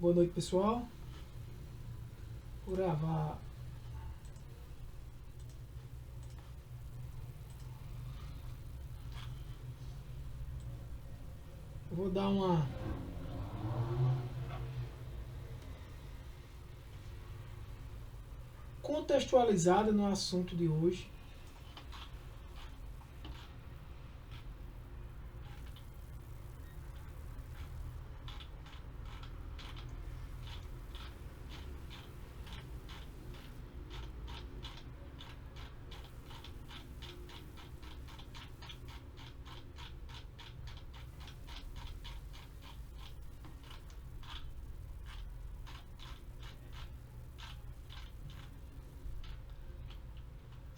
Boa noite, pessoal. Vou gravar. Eu vou dar uma contextualizada no assunto de hoje.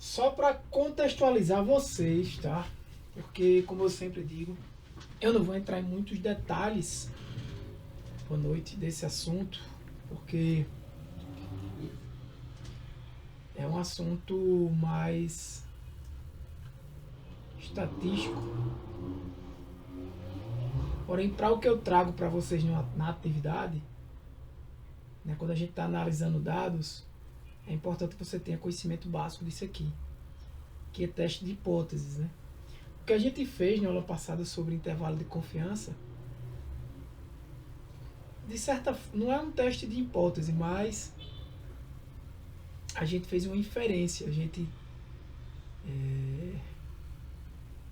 Só para contextualizar vocês, tá? Porque, como eu sempre digo, eu não vou entrar em muitos detalhes, boa noite, desse assunto, porque é um assunto mais estatístico. Porém, para o que eu trago para vocês na atividade, né, quando a gente está analisando dados, é importante que você tenha conhecimento básico disso aqui, que é teste de hipóteses, né? O que a gente fez na aula passada sobre intervalo de confiança, de certa, não é um teste de hipótese, mas a gente fez uma inferência, a gente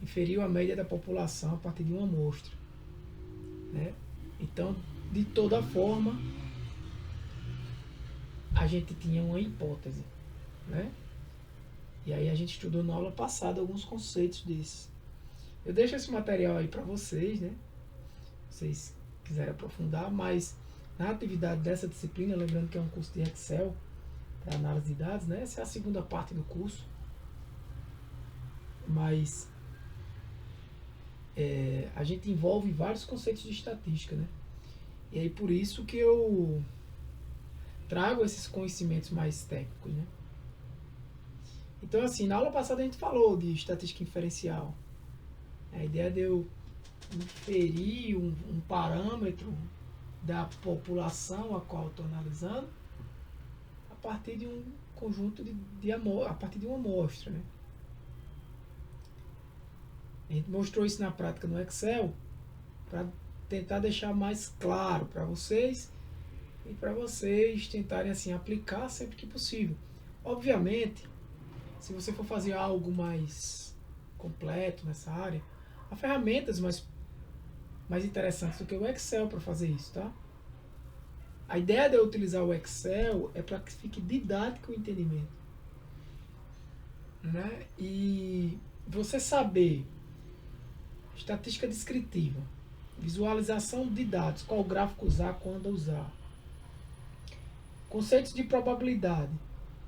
inferiu a média da população a partir de uma amostra, né? Então, de toda forma, a gente tinha uma hipótese, né? E aí a gente estudou na aula passada alguns conceitos desses. Eu deixo esse material aí para vocês, né? Se vocês quiserem aprofundar, mas na atividade dessa disciplina, lembrando que é um curso de Excel para análise de dados, né? Essa é a segunda parte do curso. Mas a gente envolve vários conceitos de estatística, né? E aí por isso que eu trago esses conhecimentos mais técnicos, né? Então, assim, na aula passada a gente falou de estatística inferencial. A ideia de eu inferir um parâmetro da população a qual eu estou analisando a partir de um conjunto a partir de uma amostra, né? A gente mostrou isso na prática no Excel para tentar deixar mais claro para vocês e para vocês tentarem assim aplicar sempre que possível. Obviamente, se você for fazer algo mais completo nessa área, há ferramentas mais interessantes do que o Excel para fazer isso, tá? A ideia de eu utilizar o Excel é para que fique didático o entendimento, né? E você saber estatística descritiva, visualização de dados, qual gráfico usar, quando usar, conceitos de probabilidade,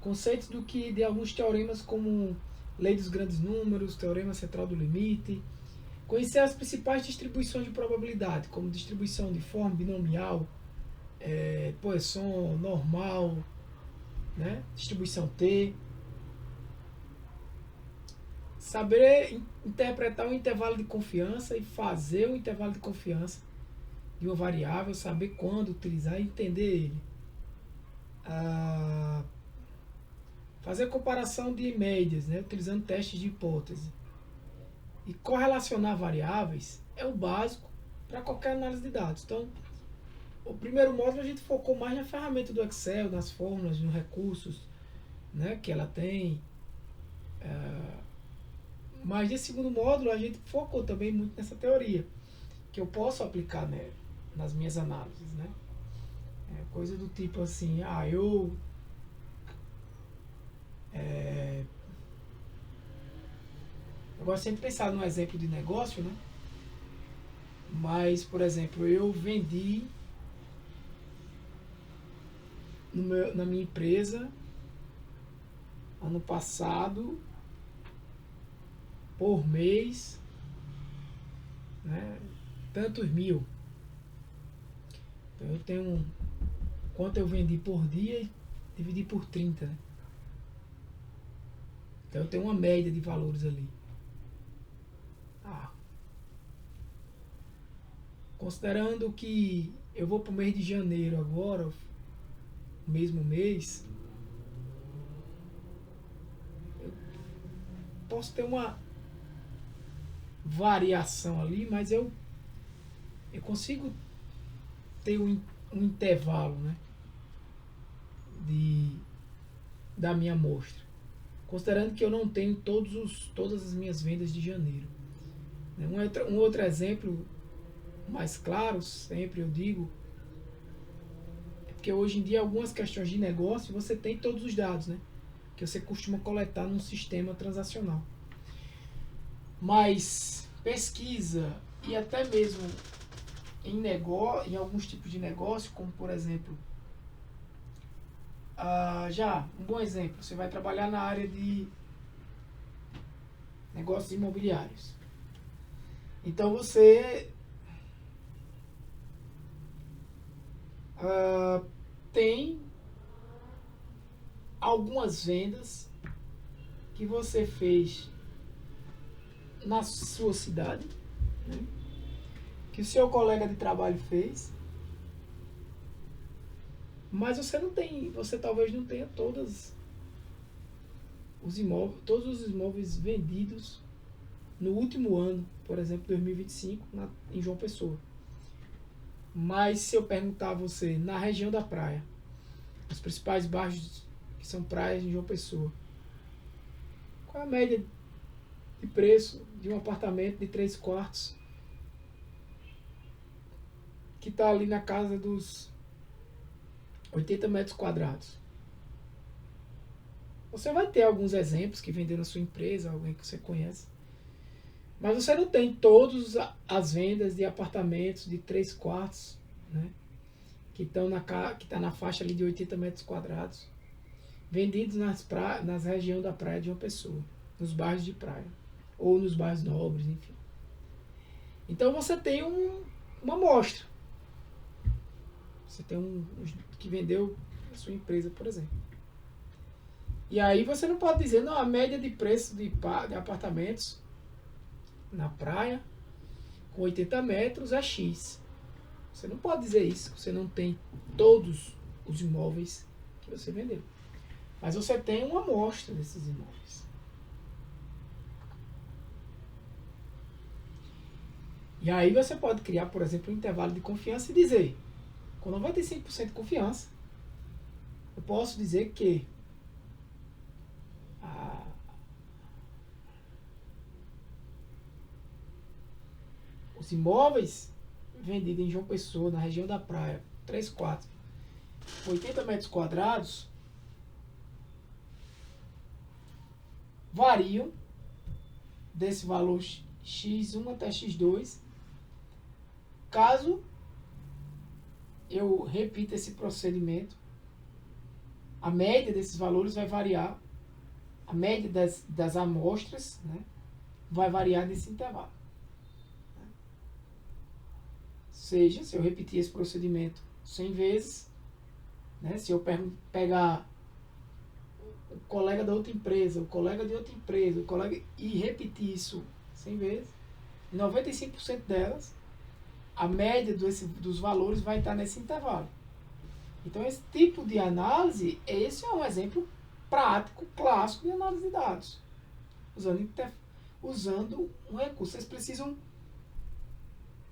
conceitos de alguns teoremas como lei dos grandes números, teorema central do limite, conhecer as principais distribuições de probabilidade, como distribuição de forma binomial, Poisson, normal, né? Distribuição T. Saber interpretar o intervalo de confiança e fazer o intervalo de confiança de uma variável, saber quando utilizar e entender ele. Fazer comparação de médias, né? Utilizando testes de hipótese. E correlacionar variáveis é o básico para qualquer análise de dados. Então, o primeiro módulo a gente focou mais na ferramenta do Excel, nas fórmulas, nos recursos, né, que ela tem. Mas nesse segundo módulo a gente focou também muito nessa teoria, que eu posso aplicar, né, nas minhas análises, né? Coisa do tipo assim, eu gosto sempre de pensar num exemplo de negócio, né? Mas, por exemplo, eu vendi na minha empresa ano passado por mês, né, tantos mil. Então eu tenho quanto eu vendi por dia e dividi por 30, né? Então eu tenho uma média de valores ali. considerando que eu vou para o mês de janeiro agora, o mesmo mês, eu posso ter uma variação ali, mas eu consigo ter um intervalo, né, de, da minha amostra, considerando que eu não tenho todas as minhas vendas de janeiro. Um outro exemplo mais claro, sempre eu digo, é porque hoje em dia algumas questões de negócio você tem todos os dados, né, que você costuma coletar num sistema transacional. Mas pesquisa e até mesmo em alguns tipos de negócio, como por exemplo, um bom exemplo, você vai trabalhar na área de negócios imobiliários. Então você tem algumas vendas que você fez na sua cidade, né, que o seu colega de trabalho fez, mas você talvez não tenha todos os imóveis vendidos no último ano, por exemplo, 2025, em João Pessoa. Mas se eu perguntar a você, na região da praia, os principais bairros que são praias em João Pessoa, qual é a média de preço de um apartamento de 3 quartos que está ali na casa dos 80 metros quadrados? Você vai ter alguns exemplos que vendeu na sua empresa, alguém que você conhece, mas você não tem todas as vendas de apartamentos de 3 quartos, né, que está na faixa ali de 80 metros quadrados, vendidos nas regiões da praia de uma pessoa, nos bairros de praia, ou nos bairros nobres, enfim. Então você tem uma amostra. Você tem que vendeu a sua empresa, por exemplo. E aí você não pode dizer, não, a média de preço de apartamentos na praia com 80 metros é X. Você não pode dizer isso, você não tem todos os imóveis que você vendeu. Mas você tem uma amostra desses imóveis. E aí você pode criar, por exemplo, um intervalo de confiança e dizer, com 95% de confiança, eu posso dizer que os imóveis vendidos em João Pessoa, na região da praia, 3 quartos, 80 metros quadrados, variam desse valor X1 até X2, caso eu repita esse procedimento. A média desses valores vai variar, a média das amostras, né, vai variar nesse intervalo. Seja, se eu repetir esse procedimento 100 vezes, né, se eu pegar o colega da outra empresa, o colega de outra empresa, e repetir isso 100 vezes, em 95% delas, a média dos valores vai estar nesse intervalo. Então, esse tipo de análise, esse é um exemplo prático, clássico de análise de dados, usando um recurso. Vocês precisam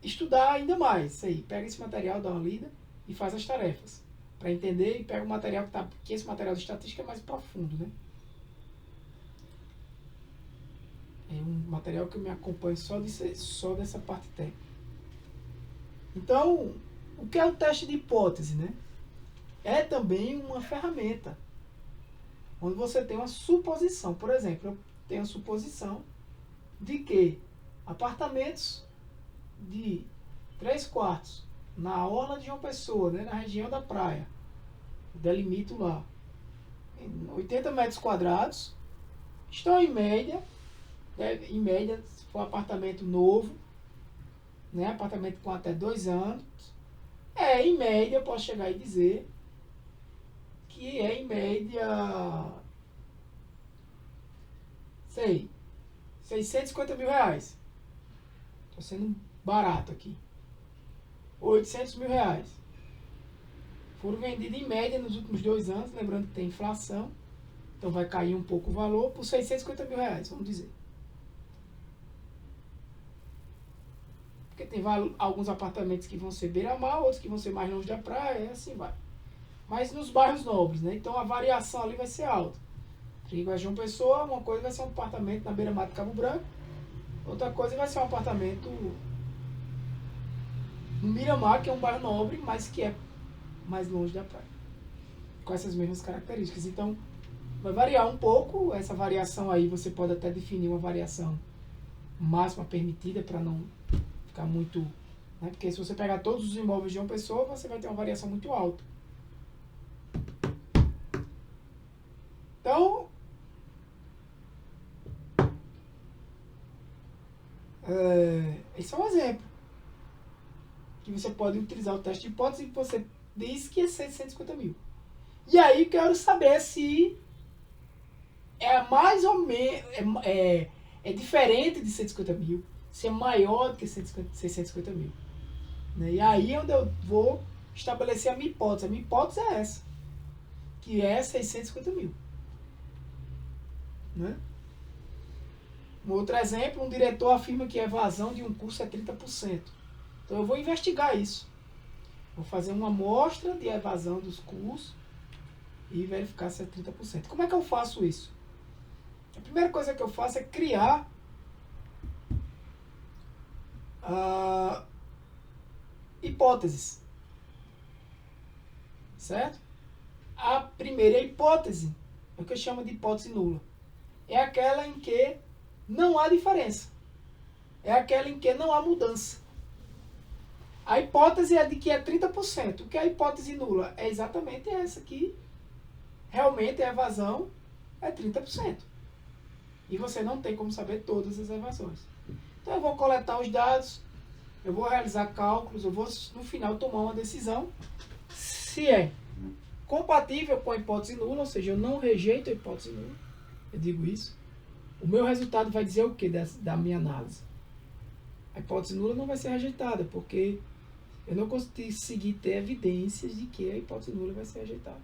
estudar ainda mais isso aí. Pega esse material, dá uma lida e faz as tarefas para entender, e pega o material que esse material de estatística é mais profundo, né? É um material que eu me acompanho só dessa parte técnica. Então, o que é o teste de hipótese, né? É também uma ferramenta onde você tem uma suposição. Por exemplo, eu tenho a suposição de que apartamentos de 3 quartos na orla de João Pessoa, né, na região da praia, delimito lá, em 80 metros quadrados, estão em média, se for apartamento novo, né, apartamento com até 2 anos, em média, eu posso chegar e dizer que é em média, sei, 650 mil reais. Estou sendo barato aqui. R$ 800.000. Foram vendidos em média nos últimos 2 anos, lembrando que tem inflação, então vai cair um pouco o valor, por R$ 650.000, vamos dizer. Porque tem alguns apartamentos que vão ser beira-mar, outros que vão ser mais longe da praia, e assim vai. Mas nos bairros nobres, né? Então a variação ali vai ser alta. Igual a João Pessoa, uma coisa vai ser um apartamento na beira-mar de Cabo Branco, outra coisa vai ser um apartamento no Miramar, que é um bairro nobre, mas que é mais longe da praia, com essas mesmas características. Então vai variar um pouco. Essa variação aí você pode até definir uma variação máxima permitida para não ficar muito, né? Porque se você pegar todos os imóveis de uma pessoa, você vai ter uma variação muito alta. Então esse é um exemplo que você pode utilizar o teste de hipótese e você diz que é 650 mil. E aí eu quero saber se é mais ou menos é diferente de 150 mil, se é maior do que 650 mil. Né? E aí é onde eu vou estabelecer a minha hipótese. A minha hipótese é essa, que é 650 mil. Né? Um outro exemplo, um diretor afirma que a evasão de um curso é 30%. Então eu vou investigar isso. Vou fazer uma amostra de evasão dos cursos e verificar se é 30%. Como é que eu faço isso? A primeira coisa que eu faço é criar hipóteses. Certo? A primeira hipótese é o que eu chamo de hipótese nula. É aquela em que não há diferença. É aquela em que não há mudança. A hipótese é de que é 30%. O que é a hipótese nula? É exatamente essa aqui. Realmente a evasão é 30%. E você não tem como saber todas as evasões. Então eu vou coletar os dados, eu vou realizar cálculos, eu vou no final tomar uma decisão se é compatível com a hipótese nula, ou seja, eu não rejeito a hipótese nula. Eu digo isso. O meu resultado vai dizer o que da minha análise? A hipótese nula não vai ser rejeitada, porque eu não consegui ter evidências de que a hipótese nula vai ser rejeitada.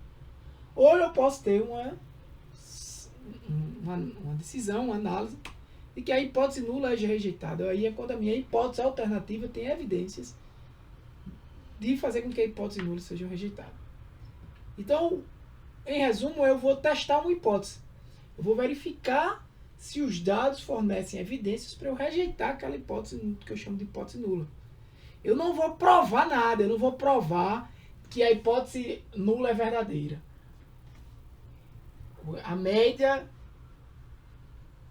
Ou eu posso ter uma decisão, uma análise, de que a hipótese nula é rejeitada. Aí é quando a minha hipótese alternativa tem evidências de fazer com que a hipótese nula seja rejeitada. Então, em resumo, eu vou testar uma hipótese. Eu vou verificar se os dados fornecem evidências para eu rejeitar aquela hipótese que eu chamo de hipótese nula. Eu não vou provar nada, eu não vou provar que a hipótese nula é verdadeira. A média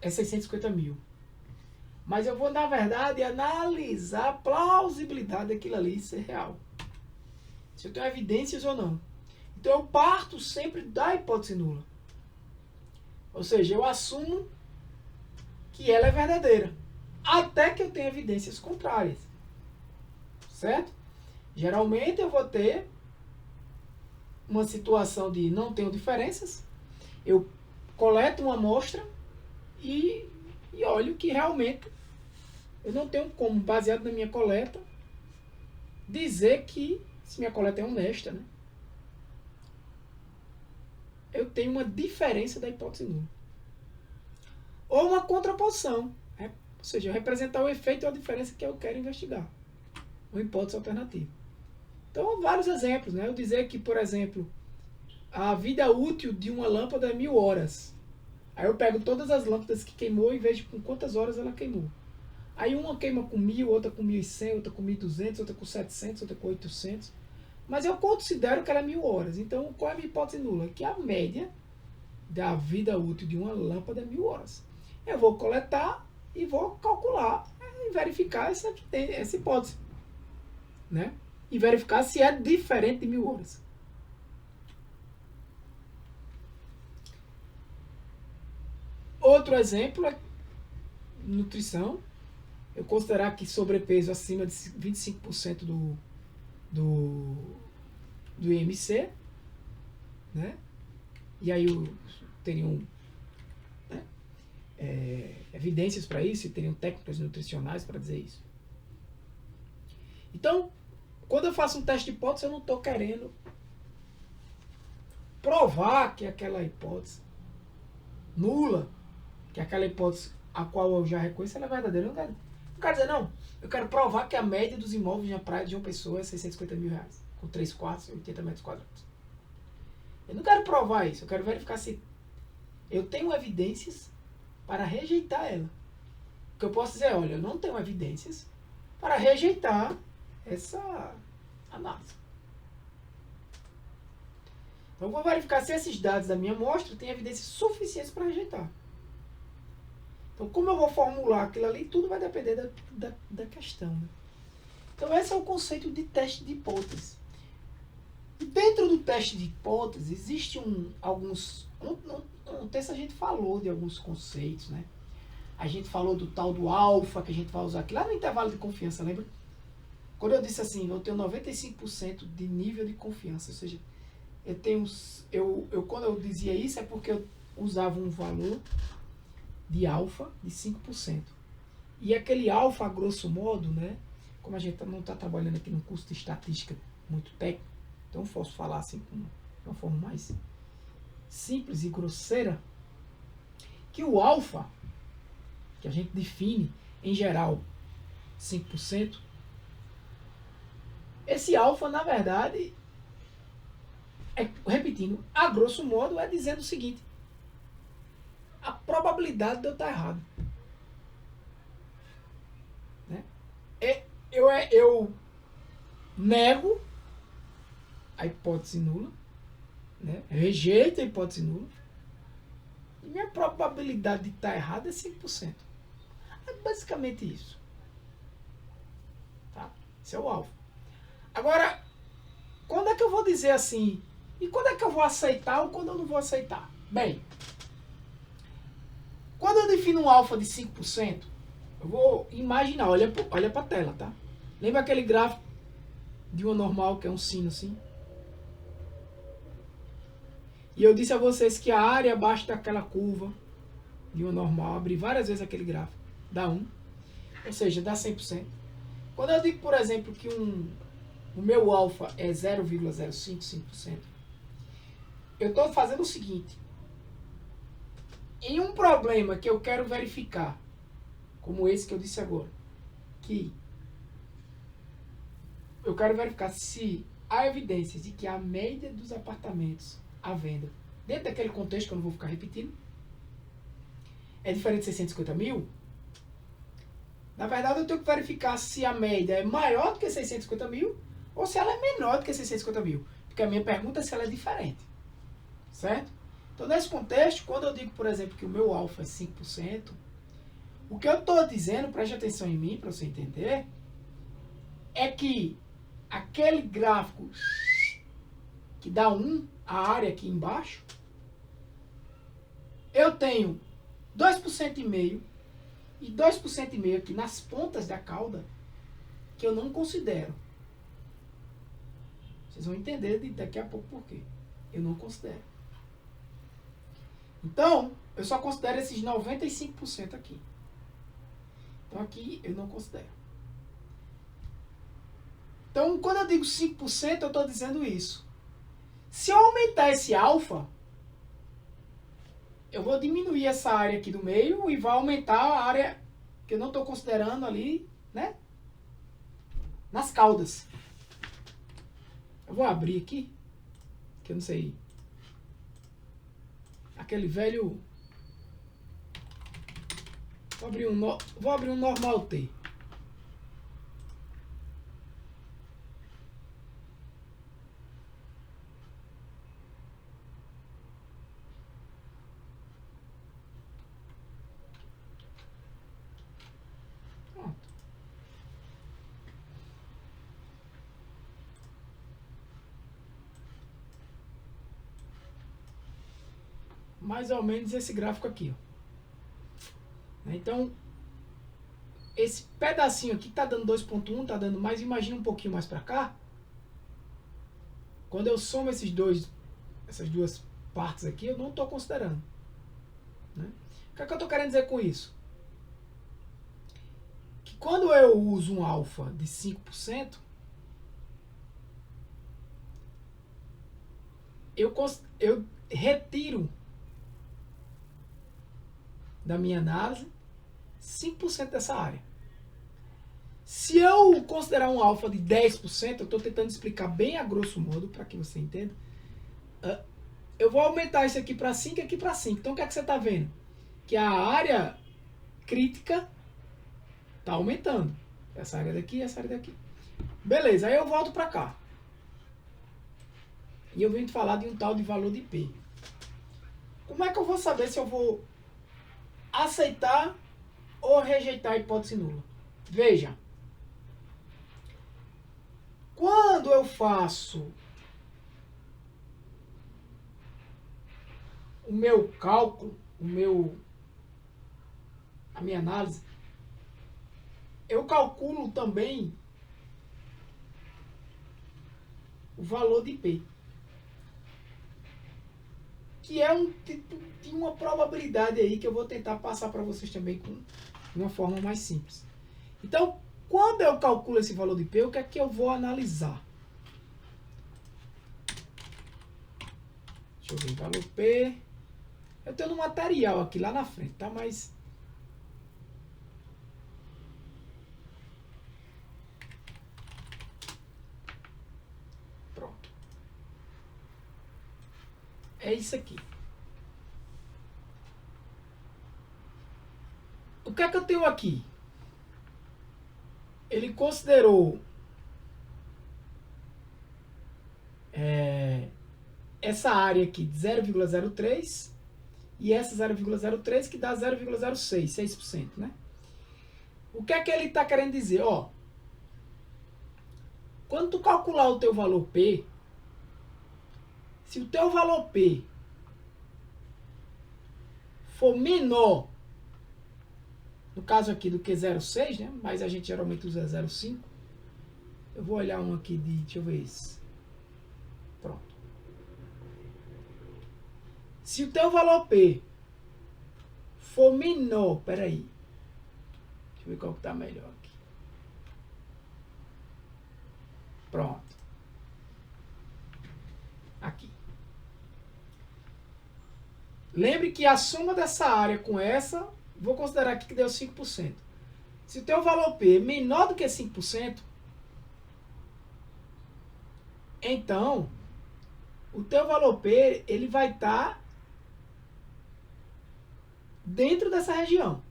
é 650 mil. Mas eu vou, na verdade, analisar a plausibilidade daquilo ali ser real. Se eu tenho evidências ou não. Então eu parto sempre da hipótese nula. Ou seja, eu assumo que ela é verdadeira. Até que eu tenha evidências contrárias. Certo? Geralmente eu vou ter uma situação de não tenho diferenças. Eu coleto uma amostra e olho que realmente eu não tenho como, baseado na minha coleta, dizer que se minha coleta é honesta, né? Eu tenho uma diferença da hipótese nula. Ou uma contraposição. Ou seja, representar o efeito ou a diferença que eu quero investigar. Uma hipótese alternativa. Então, vários exemplos. Né? Eu dizer que, por exemplo, a vida útil de uma lâmpada é 1000 horas. Aí eu pego todas as lâmpadas que queimou e vejo com quantas horas ela queimou. Aí uma queima com 1000, outra com 1100, outra com 1200, outra com 700, outra com 800. Mas eu considero que ela é 1000 horas. Então, qual é a minha hipótese nula? Que a média da vida útil de uma lâmpada é 1000 horas. Eu vou coletar e vou calcular e verificar essa hipótese. Né? E verificar se é diferente de 1000 horas. Outro exemplo é nutrição. Eu considerar que sobrepeso acima de 25% do IMC, né? E aí teriam evidências para isso, e teriam técnicas nutricionais para dizer isso. Então, quando eu faço um teste de hipótese, eu não estou querendo provar que aquela hipótese nula, que aquela hipótese a qual eu já reconheço, ela é verdadeira. Eu não quero dizer, não. Eu quero provar que a média dos imóveis na praia de uma pessoa é 650 mil reais, com 3 quartos e 80 metros quadrados. Eu não quero provar isso, eu quero verificar se eu tenho evidências para rejeitar ela. Porque eu posso dizer, olha, eu não tenho evidências para rejeitar essa análise. Então eu vou verificar se esses dados da minha amostra têm evidências suficientes para rejeitar. Então como eu vou formular aquilo ali, tudo vai depender da questão. Né? Então esse é o conceito de teste de hipótese. E dentro do teste de hipótese, existe alguns... Um texto a gente falou de alguns conceitos, né? A gente falou do tal do alfa, que a gente vai usar aqui lá no intervalo de confiança, lembra? Quando eu disse assim, eu tenho 95% de nível de confiança, ou seja, eu tenho... quando eu dizia isso é porque eu usava um valor de alfa de 5%. E aquele alfa, a grosso modo, né? Como a gente não está trabalhando aqui num curso de estatística muito técnico, então eu posso falar assim de uma forma mais simples e grosseira, que o alfa, que a gente define em geral 5%, esse alfa, na verdade, repetindo, a grosso modo, é dizendo o seguinte: a probabilidade de eu estar errado. Né? Eu nego a hipótese nula, né? Rejeito a hipótese nula, e minha probabilidade de estar errado é 5%. É basicamente isso. Tá? Esse é o alfa. Agora, quando é que eu vou dizer assim? E quando é que eu vou aceitar ou quando eu não vou aceitar? Bem, quando eu defino um alfa de 5%, eu vou imaginar, olha para a tela, tá? Lembra aquele gráfico de uma normal que é um sino assim? E eu disse a vocês que a área abaixo daquela curva de uma normal, abri várias vezes aquele gráfico, dá 1, ou seja, dá 100%. Quando eu digo, por exemplo, que o meu alfa é 0,055%, eu estou fazendo o seguinte: em um problema que eu quero verificar, como esse que eu disse agora, que eu quero verificar se há evidências de que a média dos apartamentos à venda, dentro daquele contexto que eu não vou ficar repetindo, é diferente de 650 mil, na verdade eu tenho que verificar se a média é maior do que 650 mil ou se ela é menor do que 650 mil. Porque a minha pergunta é se ela é diferente. Certo? Então, nesse contexto, quando eu digo, por exemplo, que o meu alfa é 5%, o que eu estou dizendo, preste atenção em mim para você entender, é que aquele gráfico que dá 1, a área aqui embaixo, eu tenho 2,5% e 2,5% aqui nas pontas da cauda que eu não considero. Vocês vão entender daqui a pouco por quê. Eu não considero. Então, eu só considero esses 95% aqui. Então, aqui eu não considero. Então, quando eu digo 5%, eu estou dizendo isso. Se eu aumentar esse alfa, eu vou diminuir essa área aqui do meio e vai aumentar a área que eu não estou considerando ali, né? Nas caudas. Eu vou abrir aqui, que eu não sei. Aquele velho... Vou abrir um normal T. Pronto. Mais ou menos esse gráfico aqui, ó. Então, esse pedacinho aqui tá dando 2,1, tá dando mais, imagina um pouquinho mais para cá. Quando eu somo essas duas partes aqui, eu não estou considerando. Né? O que é que eu estou querendo dizer com isso? Que quando eu uso um alfa de 5%, eu retiro da minha análise 5% dessa área. Se eu considerar um alfa de 10%, eu estou tentando explicar bem a grosso modo, para que você entenda, eu vou aumentar isso aqui para 5 e aqui para 5. Então o que é que você está vendo? Que a área crítica está aumentando. Essa área daqui e essa área daqui. Beleza, aí eu volto para cá. E eu venho te falar de um tal de valor de P. Como é que eu vou saber se eu vou aceitar ou rejeitar a hipótese nula? Veja. Quando eu faço o meu cálculo, a minha análise, eu calculo também o valor de P, que é um tipo de uma probabilidade aí que eu vou tentar passar para vocês também de uma forma mais simples. Então, quando eu calculo esse valor de P, o que é que eu vou analisar? Deixa eu ver, valor P. Eu tenho no material aqui lá na frente, tá? Mas pronto. É isso aqui. O que é que eu tenho aqui? Ele considerou essa área aqui de 0,03 e essa 0,03 que dá 0,06, 6%, né? O que é que ele está querendo dizer? Ó, quando tu calcular o teu valor P, se o teu valor P for menor, no caso aqui do que 0,6, né? Mas a gente geralmente usa 0,5. Eu vou olhar um aqui de, deixa eu ver esse. Pronto. Se o teu valor P for menor, peraí. Deixa eu ver qual que tá melhor aqui. Pronto. Aqui. Lembre que a soma dessa área com essa, vou considerar aqui que deu 5%. Se o teu valor P é menor do que 5%, então, o teu valor P, ele vai estar dentro dessa região.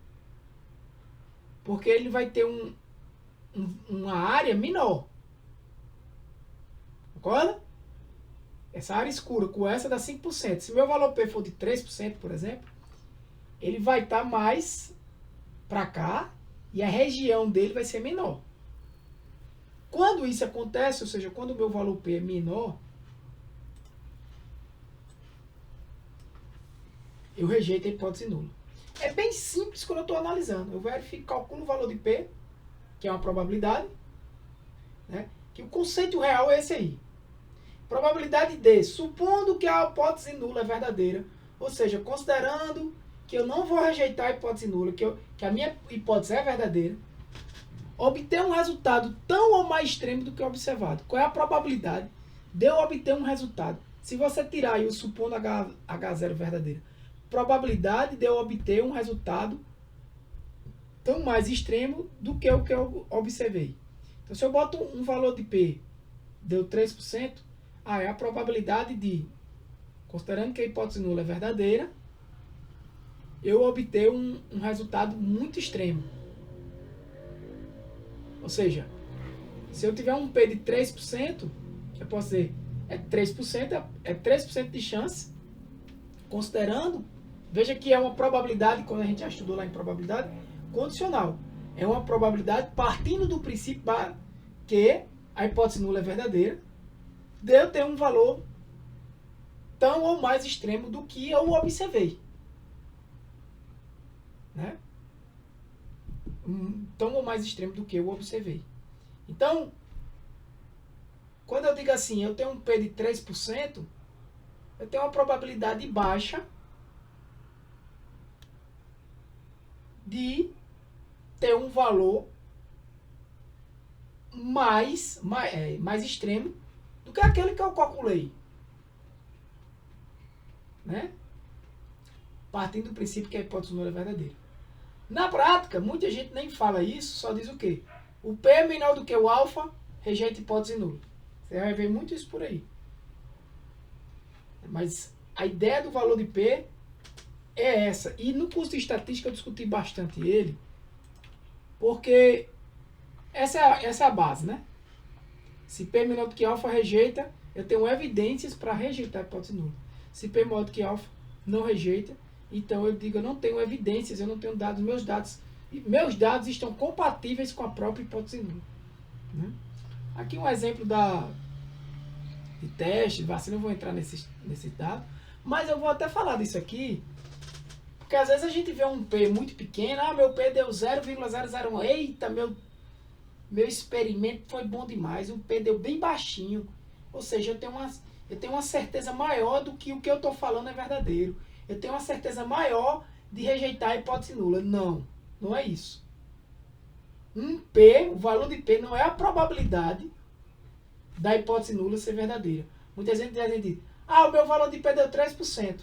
Porque ele vai ter uma área menor. Concorda? Essa área escura com essa dá 5%. Se o meu valor P for de 3%, por exemplo, ele vai estar mais para cá e a região dele vai ser menor. Quando isso acontece, ou seja, quando o meu valor P é menor, eu rejeito a hipótese nula. É bem simples quando eu estou analisando. Eu verifico, calculo o valor de P, que é uma probabilidade, né? Que o conceito real é esse aí. Probabilidade D, supondo que a hipótese nula é verdadeira, ou seja, considerando que eu não vou rejeitar a hipótese nula, que a minha hipótese é verdadeira, obter um resultado tão ou mais extremo do que o observado. Qual é a probabilidade de eu obter um resultado? Se você tirar aí o supondo H0 verdadeira, probabilidade de eu obter um resultado tão mais extremo do que o que eu observei. Então, se eu boto um valor de P, deu 3%, é a probabilidade de, considerando que a hipótese nula é verdadeira, eu obter um resultado muito extremo. Ou seja, se eu tiver um P de 3%, eu posso dizer, é 3% de chance, considerando, veja que é uma probabilidade, quando a gente já estudou lá em probabilidade, condicional. É uma probabilidade partindo do princípio que a hipótese nula é verdadeira, de eu ter um valor tão ou mais extremo do que eu observei. Né? Tão ou mais extremo do que eu observei. Então, quando eu digo assim, eu tenho um P de 3%, eu tenho uma probabilidade baixa de ter um valor mais extremo do que aquele que eu calculei. né? Partindo do princípio que a hipótese nula é verdadeira. Na prática, muita gente nem fala isso, só diz o quê? O P é menor do que o alfa, rejeita a hipótese nula. Você vai ver muito isso por aí. Mas a ideia do valor de P é essa. E no curso de estatística eu discuti bastante ele, porque essa é a base, né? Se P é menor do que alfa, rejeita. Eu tenho evidências para rejeitar a hipótese nula. Se P é maior do que alfa, não rejeita. Então eu digo, eu não tenho evidências, eu não tenho dados, meus dados estão compatíveis com a própria hipótese nula. Né? Aqui um exemplo de teste, vacina, eu vou entrar nesse dado, mas eu vou até falar disso aqui, porque às vezes a gente vê um P muito pequeno, meu P deu 0,001, eita, meu experimento foi bom demais, o P deu bem baixinho, ou seja, eu tenho uma certeza maior do que o que eu estou falando é verdadeiro. Eu tenho uma certeza maior de rejeitar a hipótese nula. Não, não é isso. O valor de P não é a probabilidade da hipótese nula ser verdadeira. Muita gente diz, o meu valor de P deu 3%.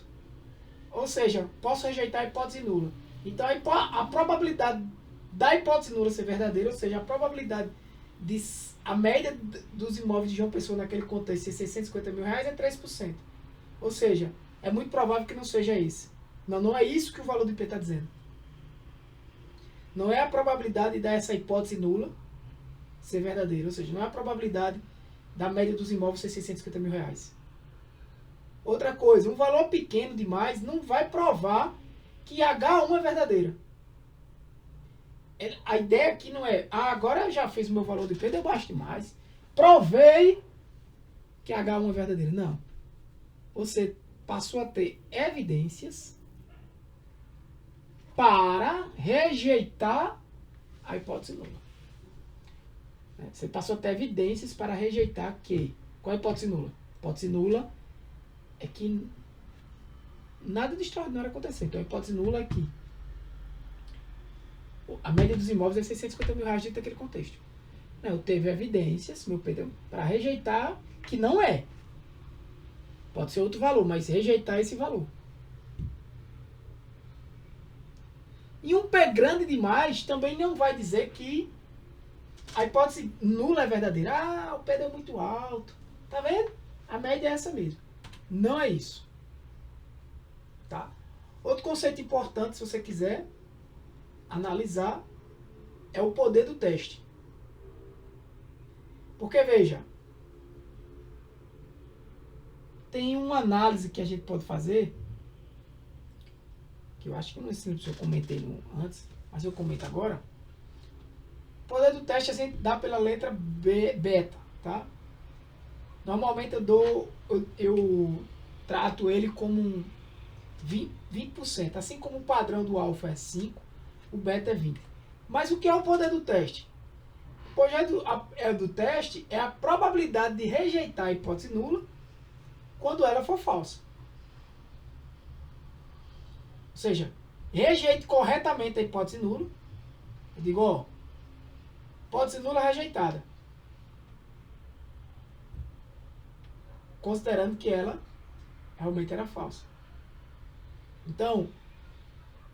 Ou seja, posso rejeitar a hipótese nula. Então a probabilidade da hipótese nula ser verdadeira, ou seja, a probabilidade a média dos imóveis de João Pessoa naquele contexto ser 650 mil reais é 3%. Ou seja, é muito provável que não seja esse. Não é isso que o valor de P está dizendo. Não é a probabilidade dessa hipótese nula ser verdadeira. Ou seja, não é a probabilidade da média dos imóveis ser 650 mil reais. Outra coisa, um valor pequeno demais não vai provar que H1 é verdadeira. A ideia aqui não é, agora eu já fiz o meu valor de P, deu baixo demais. Provei que H1 é verdadeira. Não. Você passou a ter evidências para rejeitar a hipótese nula. Você passou a ter evidências para rejeitar que... Qual é a hipótese nula? A hipótese nula é que nada de extraordinário aconteceu. Então a hipótese nula é que a média dos imóveis é 650 mil reais dentro daquele contexto. Eu teve evidências, meu Pedro, para rejeitar que não é. Pode ser outro valor, mas rejeitar esse valor. E um P grande demais também não vai dizer que a hipótese nula é verdadeira. O P deu muito alto. Tá vendo? A média é essa mesmo. Não é isso. Tá? Outro conceito importante, se você quiser analisar, é o poder do teste. Porque, veja, tem uma análise que a gente pode fazer, que eu acho que não sei se eu comentei antes, mas eu comento agora. O poder do teste a gente dá pela letra beta, tá? Normalmente eu trato ele como um 20%. Assim como o padrão do alfa é 5, o beta é 20. Mas o que é o poder do teste? O poder do teste é a probabilidade de rejeitar a hipótese nula quando ela for falsa. Ou seja, rejeite corretamente a hipótese nula. Eu digo, hipótese nula rejeitada. Considerando que ela realmente era falsa. Então,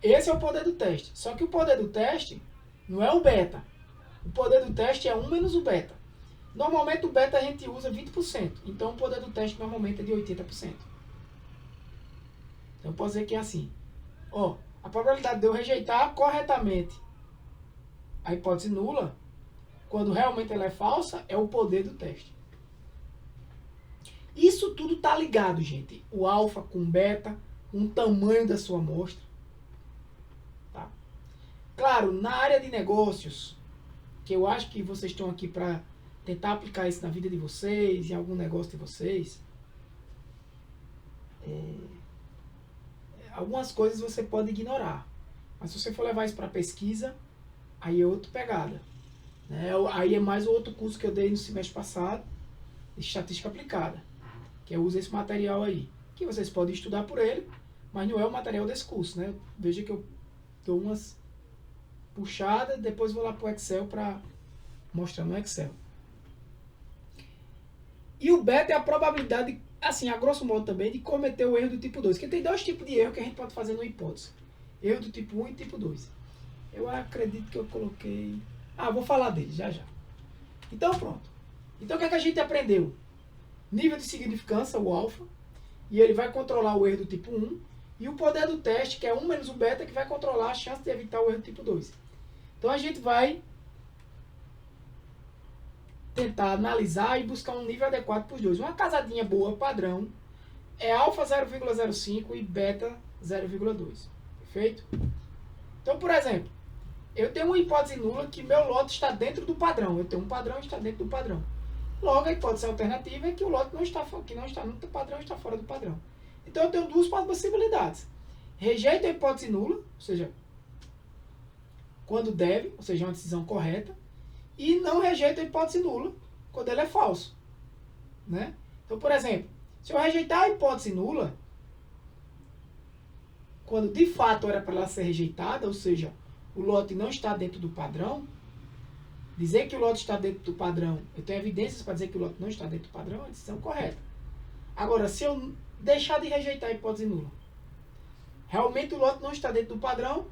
esse é o poder do teste. Só que o poder do teste não é o beta. O poder do teste é 1 menos o beta. Normalmente o beta a gente usa 20%. Então o poder do teste normalmente é de 80%. Então eu posso dizer que é assim. A probabilidade de eu rejeitar corretamente a hipótese nula, quando realmente ela é falsa, é o poder do teste. Isso tudo está ligado, gente. O alfa com o beta, com o tamanho da sua amostra. Tá? Claro, na área de negócios, que eu acho que vocês estão aqui para tentar aplicar isso na vida de vocês, em algum negócio de vocês, algumas coisas você pode ignorar. Mas se você for levar isso para pesquisa, aí é outra pegada. Né? Aí é mais o outro curso que eu dei no semestre passado, de estatística aplicada, que eu uso esse material aí, que vocês podem estudar por ele, mas não é o material desse curso. Né? Veja que eu dou umas puxadas, depois vou lá para o Excel para mostrar no Excel. E o beta é a probabilidade, assim, a grosso modo também, de cometer o erro do tipo 2. Porque tem dois tipos de erro que a gente pode fazer numa hipótese. Erro do tipo 1 e tipo 2. Eu acredito que eu coloquei... vou falar dele já já. Então, pronto. Então, o que é que a gente aprendeu? Nível de significância, o alfa, e ele vai controlar o erro do tipo 1, e o poder do teste, que é 1 menos o beta, que vai controlar a chance de evitar o erro do tipo 2. Então, a gente vai tentar analisar e buscar um nível adequado para os dois. Uma casadinha boa, padrão, é alfa 0,05 e beta 0,2. Perfeito? Então, por exemplo, eu tenho uma hipótese nula que meu lote está dentro do padrão. Eu tenho um padrão e está dentro do padrão. Logo, a hipótese alternativa é que o lote não está no padrão, está fora do padrão. Então, eu tenho duas possibilidades. Rejeito a hipótese nula, ou seja, quando deve, ou seja, uma decisão correta, e não rejeito a hipótese nula quando ela é falso. Né? Então, por exemplo, se eu rejeitar a hipótese nula, quando de fato era para ela ser rejeitada, ou seja, o lote não está dentro do padrão, dizer que o lote está dentro do padrão, eu tenho evidências para dizer que o lote não está dentro do padrão, é a decisão correta. Agora, se eu deixar de rejeitar a hipótese nula, realmente o lote não está dentro do padrão,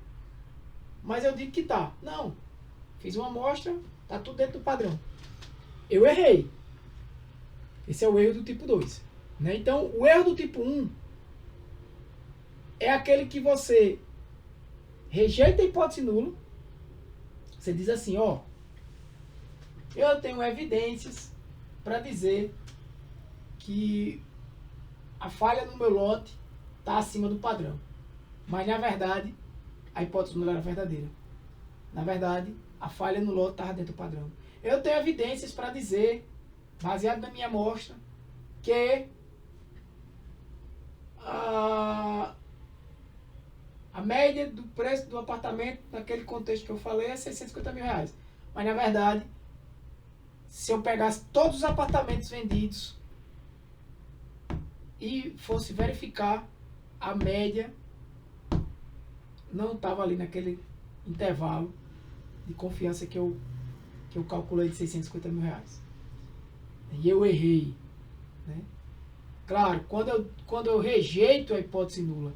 mas eu digo que está. Não. Fiz uma amostra, está tudo dentro do padrão. Eu errei. Esse é o erro do tipo 2. Né? Então, o erro do tipo 1 é aquele que você rejeita a hipótese nula. Você diz assim, ó, eu tenho evidências para dizer que a falha no meu lote está acima do padrão. Mas, na verdade, a hipótese nula era verdadeira. Na verdade, a falha no lote estava dentro do padrão. Eu tenho evidências para dizer, baseado na minha amostra, que a média do preço do apartamento, naquele contexto que eu falei, é 650 mil reais. Mas, na verdade, se eu pegasse todos os apartamentos vendidos e fosse verificar, a média não estava ali naquele intervalo de confiança que eu calculei de 650 mil reais. E eu errei. Né? Claro, quando eu rejeito a hipótese nula,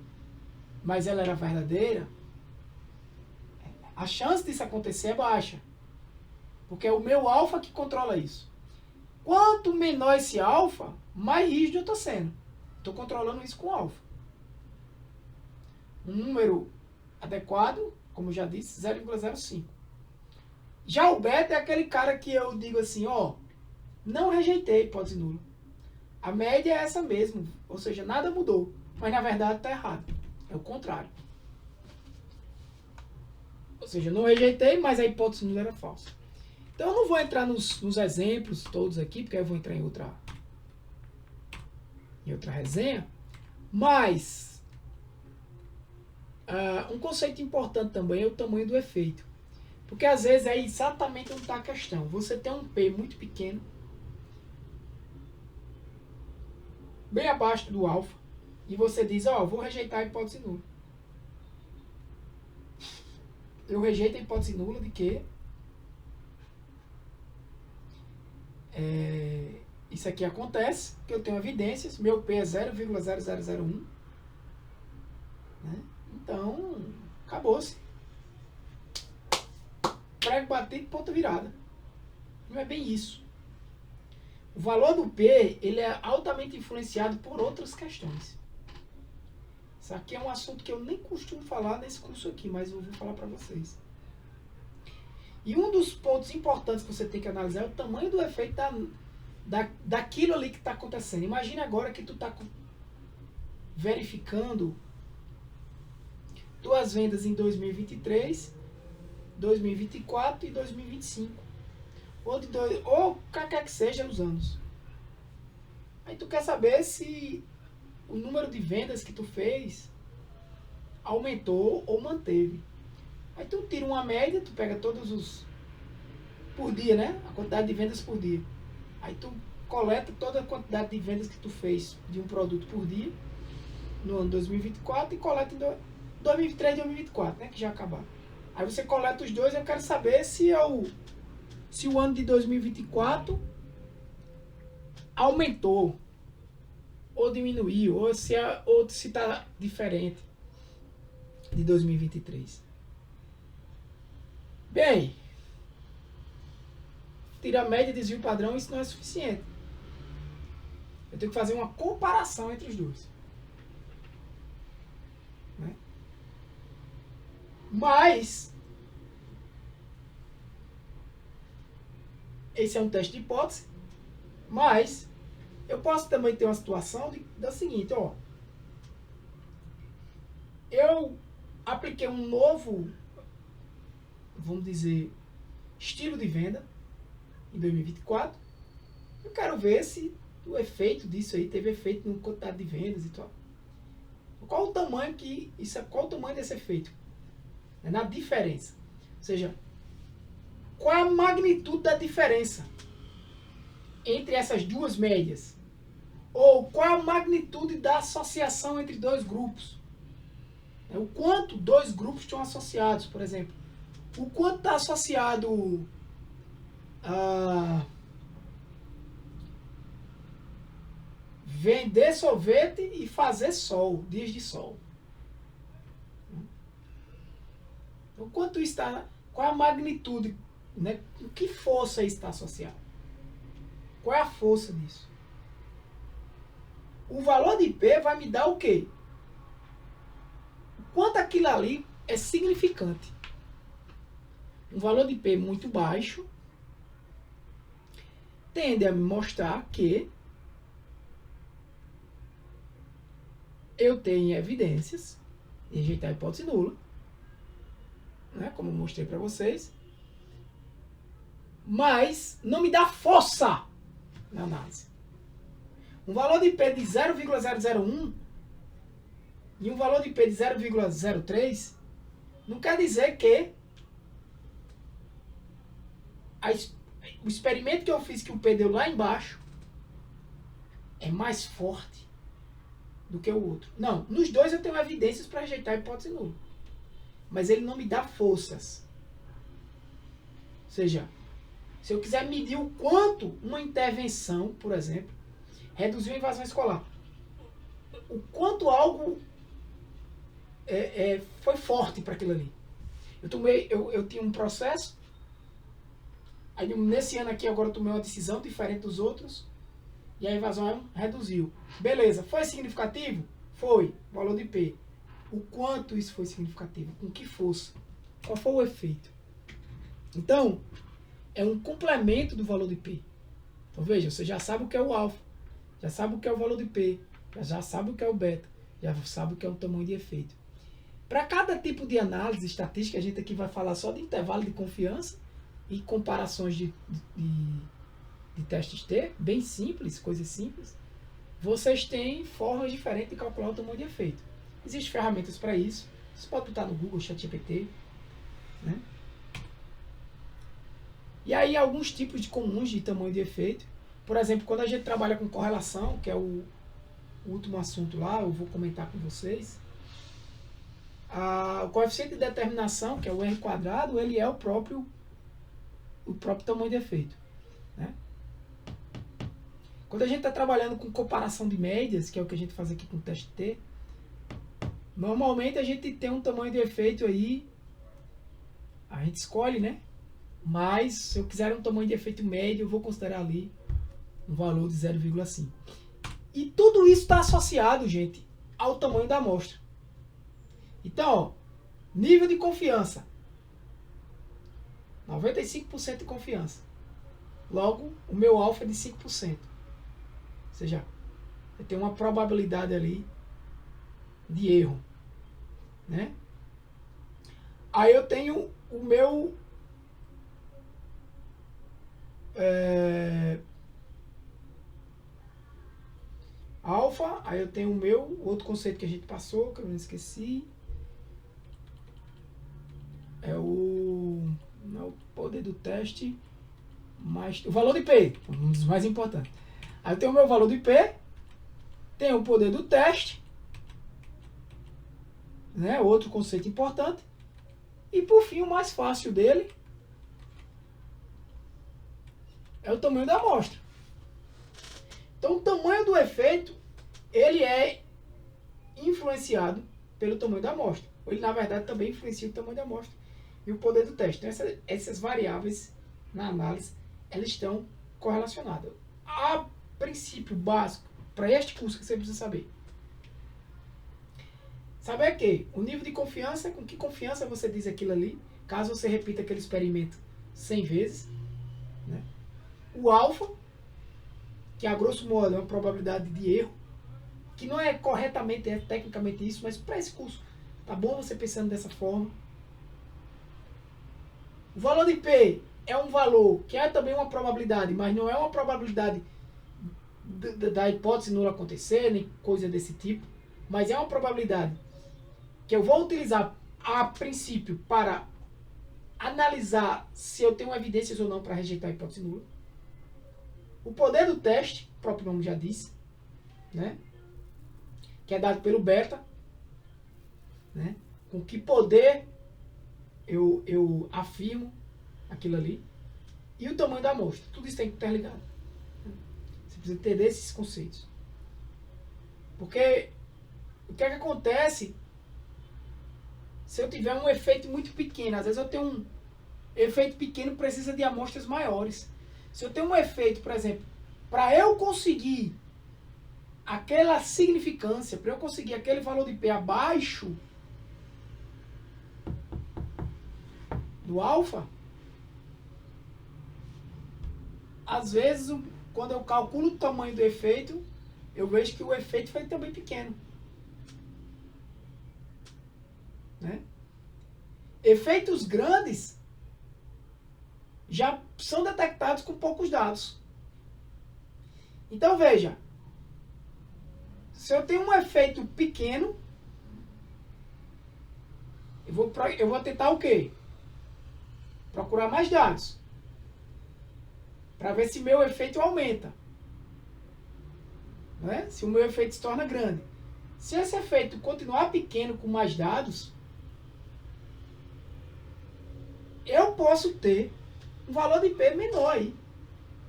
mas ela era verdadeira, a chance disso acontecer é baixa. Porque é o meu alfa que controla isso. Quanto menor esse alfa, mais rígido eu estou sendo. Estou controlando isso com alfa. Um número adequado, como eu já disse, 0,05. Já o beta é aquele cara que eu digo assim, ó, não rejeitei a hipótese nula. A média é essa mesmo, ou seja, nada mudou. Mas na verdade está errado. É o contrário. Ou seja, não rejeitei, mas a hipótese nula era falsa. Então eu não vou entrar nos exemplos todos aqui, porque eu vou entrar em outra resenha. Mas um conceito importante também é o tamanho do efeito. Porque às vezes é exatamente onde está a questão. Você tem um P muito pequeno, bem abaixo do alfa, e você diz, ó, vou rejeitar a hipótese nula. Eu rejeito a hipótese nula de que isso aqui acontece, que eu tenho evidências, meu P é 0,0001. Né? Então, acabou-se. Prego batido, ponto virada. Não é bem isso. O valor do P, ele é altamente influenciado por outras questões. Isso aqui é um assunto que eu nem costumo falar nesse curso aqui, mas eu vou falar para vocês. E um dos pontos importantes que você tem que analisar é o tamanho do efeito daquilo ali que está acontecendo. Imagina agora que tu está verificando tuas vendas em 2023, 2024 e 2025. Ou quer que seja os anos. Aí tu quer saber se o número de vendas que tu fez aumentou ou manteve. Aí tu tira uma média, tu pega todos os... por dia, né? A quantidade de vendas por dia. Aí tu coleta toda a quantidade de vendas que tu fez de um produto por dia no ano 2024 e coleta em 2023 e 2024, né? Que já acabaram. Aí você coleta os dois e eu quero saber se o ano de 2024 aumentou ou diminuiu, ou se está diferente de 2023. Bem, tirar média, desvio padrão, isso não é suficiente. Eu tenho que fazer uma comparação entre os dois. Né? Mas, esse é um teste de hipótese, mas eu posso também ter uma situação da seguinte, ó. Eu apliquei um novo, vamos dizer, estilo de venda em 2024. Eu quero ver se o efeito disso aí teve efeito no quantidade de vendas e tal. Qual o tamanho qual o tamanho desse efeito? É na diferença. Ou seja, qual é a magnitude da diferença entre essas duas médias? Ou qual é a magnitude da associação entre dois grupos? O quanto dois grupos estão associados, por exemplo. O quanto está associado a vender sorvete e fazer sol, dias de sol. O quanto está, qual é a magnitude, né? Com que força está associado? Qual é a força disso? O valor de P vai me dar o quê? Quanto aquilo ali é significante. Um valor de P muito baixo tende a me mostrar que eu tenho evidências de rejeitar a hipótese nula, né, como eu mostrei para vocês, mas não me dá força na análise. Um valor de P de 0,001 e um valor de P de 0,03 não quer dizer que o experimento que eu fiz que o P deu lá embaixo é mais forte do que o outro. Não, nos dois eu tenho evidências para rejeitar a hipótese nula. Mas ele não me dá forças. Ou seja, se eu quiser medir o quanto uma intervenção, por exemplo, reduziu a invasão escolar, o quanto algo foi forte para aquilo ali. Eu tinha um processo, aí nesse ano aqui agora eu tomei uma decisão diferente dos outros, e a invasão reduziu. Beleza, foi significativo? Foi, valor de P. O quanto isso foi significativo? Com que força? Qual foi o efeito? Então, é um complemento do valor de P. Então veja, você já sabe o que é o alfa, já sabe o que é o valor de P, já sabe o que é o beta, já sabe o que é o tamanho de efeito. Para cada tipo de análise estatística, a gente aqui vai falar só de intervalo de confiança e comparações de testes T, bem simples, coisas simples. Vocês têm formas diferentes de calcular o tamanho de efeito. Existem ferramentas para isso. Você pode botar no Google, ChatGPT, né? E aí alguns tipos de comuns de tamanho de efeito. Por exemplo, quando a gente trabalha com correlação, que é o último assunto lá, eu vou comentar com vocês. O coeficiente de determinação, que é o R quadrado, ele é o próprio tamanho de efeito, né? Quando a gente está trabalhando com comparação de médias, que é o que a gente faz aqui com o teste T, normalmente a gente tem um tamanho de efeito aí, a gente escolhe, né? Mas se eu quiser um tamanho de efeito médio, eu vou considerar ali um valor de 0,5. E tudo isso está associado, gente, ao tamanho da amostra. Então, ó, nível de confiança. 95% de confiança. Logo, o meu alfa é de 5%. Ou seja, eu tenho uma probabilidade ali de erro, né? Aí eu tenho o meu alfa, aí eu tenho o meu outro conceito que a gente passou, que eu não esqueci, não é o poder do teste, mas o valor de P, um dos mais importantes. Aí eu tenho o meu valor de P, tenho o poder do teste, né, outro conceito importante, e por fim o mais fácil dele é o tamanho da amostra. Então o tamanho do efeito ele é influenciado pelo tamanho da amostra. Ou ele, na verdade, também influencia o tamanho da amostra e o poder do teste. Então, essas variáveis na análise, elas estão correlacionadas. A princípio básico, para este curso, que você precisa saber. Saber que o nível de confiança, com que confiança você diz aquilo ali, caso você repita aquele experimento 100 vezes. Né? O alfa, que a grosso modo é uma probabilidade de erro, que não é corretamente, é tecnicamente isso, mas para esse curso, tá bom você pensando dessa forma. O valor de P é um valor que é também uma probabilidade, mas não é uma probabilidade da hipótese nula acontecer, nem coisa desse tipo, mas é uma probabilidade que eu vou utilizar a princípio para analisar se eu tenho evidências ou não para rejeitar a hipótese nula. O poder do teste, o próprio nome já disse, né? Que é dado pelo beta, né? Com que poder eu afirmo aquilo ali, e o tamanho da amostra. Tudo isso tem que estar ligado. Você precisa entender esses conceitos. Porque o que é que acontece se eu tiver um efeito muito pequeno? Às vezes eu tenho um efeito pequeno, precisa de amostras maiores. Se eu tenho um efeito, por exemplo, para eu conseguir aquela significância, para eu conseguir aquele valor de P abaixo do alfa, às vezes, quando eu calculo o tamanho do efeito, eu vejo que o efeito foi também pequeno. Né? Efeitos grandes já são detectados com poucos dados. Então, veja, se eu tenho um efeito pequeno, eu vou tentar o quê? Procurar mais dados. Para ver se meu efeito aumenta. Né? Se o meu efeito se torna grande. Se esse efeito continuar pequeno com mais dados, eu posso ter um valor de P menor aí.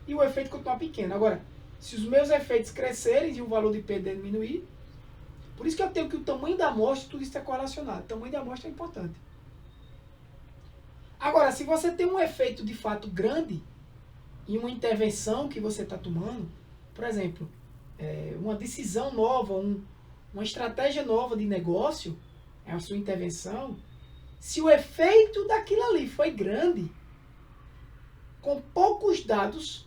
E o efeito continuar pequeno. Agora, se os meus efeitos crescerem e o valor de P diminuir, por isso que eu tenho que o tamanho da amostra, tudo isso é correlacionado. O tamanho da amostra é importante. Agora, se você tem um efeito de fato grande em uma intervenção que você está tomando, por exemplo, uma decisão nova, uma estratégia nova de negócio, é a sua intervenção, se o efeito daquilo ali foi grande, com poucos dados,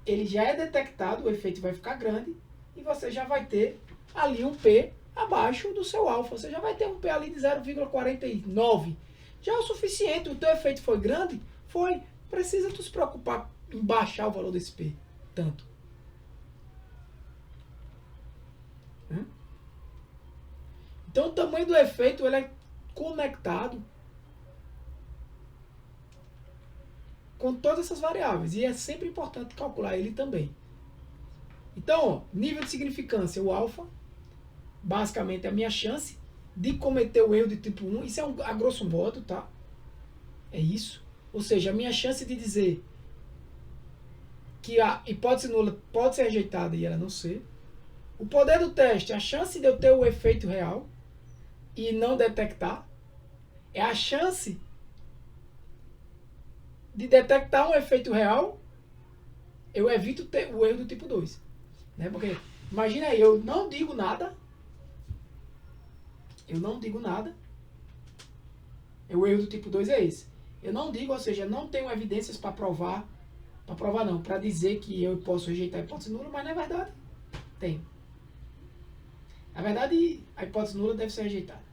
ele já é detectado, o efeito vai ficar grande, e você já vai ter ali um P abaixo do seu alfa. Você já vai ter um P ali de 0,49. Já é o suficiente, o teu efeito foi grande? Foi. Precisa tu se preocupar em baixar o valor desse P. Tanto. Então o tamanho do efeito ele é conectado com todas essas variáveis. E é sempre importante calcular ele também. Então, ó, nível de significância, o alfa, basicamente é a minha chance de cometer o erro de tipo 1. Isso é a grosso modo, tá? É isso. Ou seja, a minha chance de dizer que a hipótese nula pode ser rejeitada e ela não ser. O poder do teste, a chance de eu ter o efeito real e não detectar. É a chance de detectar um efeito real, eu evito ter o erro do tipo 2. Né? Porque, imagina aí, eu não digo nada. O erro do tipo 2 é esse. Eu não digo, ou seja, não tenho evidências para provar não, para dizer que eu posso rejeitar a hipótese nula, mas na verdade, tenho. Na verdade, a hipótese nula deve ser rejeitada.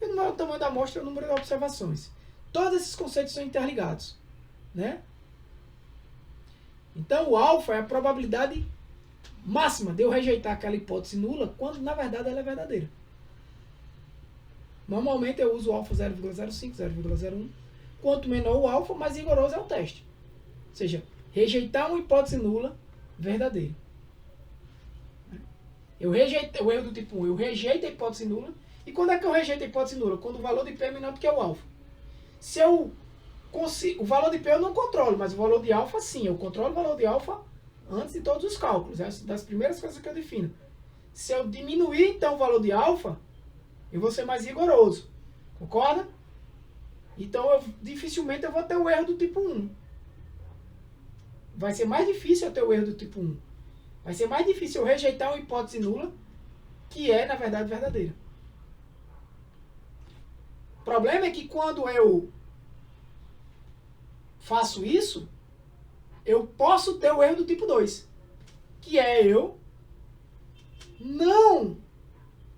E o tamanho da amostra é o número de observações. Todos esses conceitos são interligados. Né? Então, o alfa é a probabilidade máxima de eu rejeitar aquela hipótese nula, quando na verdade ela é verdadeira. Normalmente eu uso o alfa 0,05, 0,01. Quanto menor o alfa, mais rigoroso é o teste. Ou seja, rejeitar uma hipótese nula verdadeira. Eu rejeito o erro do tipo 1, eu rejeito a hipótese nula. E quando é que eu rejeito a hipótese nula? Quando o valor de P é menor do que o alfa. Se eu consigo, o valor de P eu não controlo, mas o valor de alfa sim. Eu controlo o valor de alfa antes de todos os cálculos. É das primeiras coisas que eu defino. Se eu diminuir, então, o valor de alfa, eu vou ser mais rigoroso. Concorda? Então, dificilmente eu vou ter o erro do tipo 1. Vai ser mais difícil eu ter o erro do tipo 1. Vai ser mais difícil eu rejeitar uma hipótese nula, que é, na verdade, verdadeira. O problema é que quando eu faço isso, eu posso ter o erro do tipo 2, que é eu não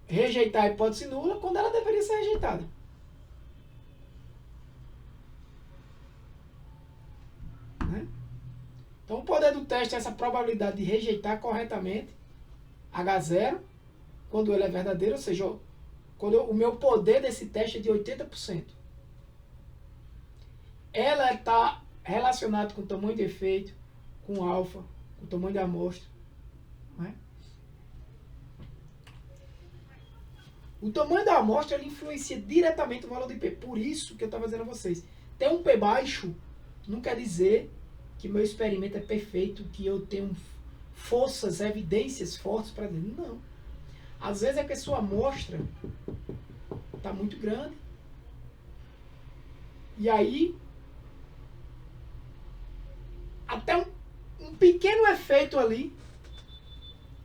rejeitar a hipótese nula quando ela deveria ser rejeitada. Né? Então, o poder do teste é essa probabilidade de rejeitar corretamente H0 quando ele é verdadeiro, ou seja, quando o meu poder desse teste é de 80%. Ela está relacionada com o tamanho de efeito, com alfa, com o tamanho da amostra. Né? O tamanho da amostra ele influencia diretamente o valor de P. Por isso que eu estava dizendo a vocês. Ter um P baixo não quer dizer que meu experimento é perfeito, que eu tenho forças, evidências fortes para dizer. Não. Às vezes é que a sua amostra está muito grande. E aí, até um pequeno efeito ali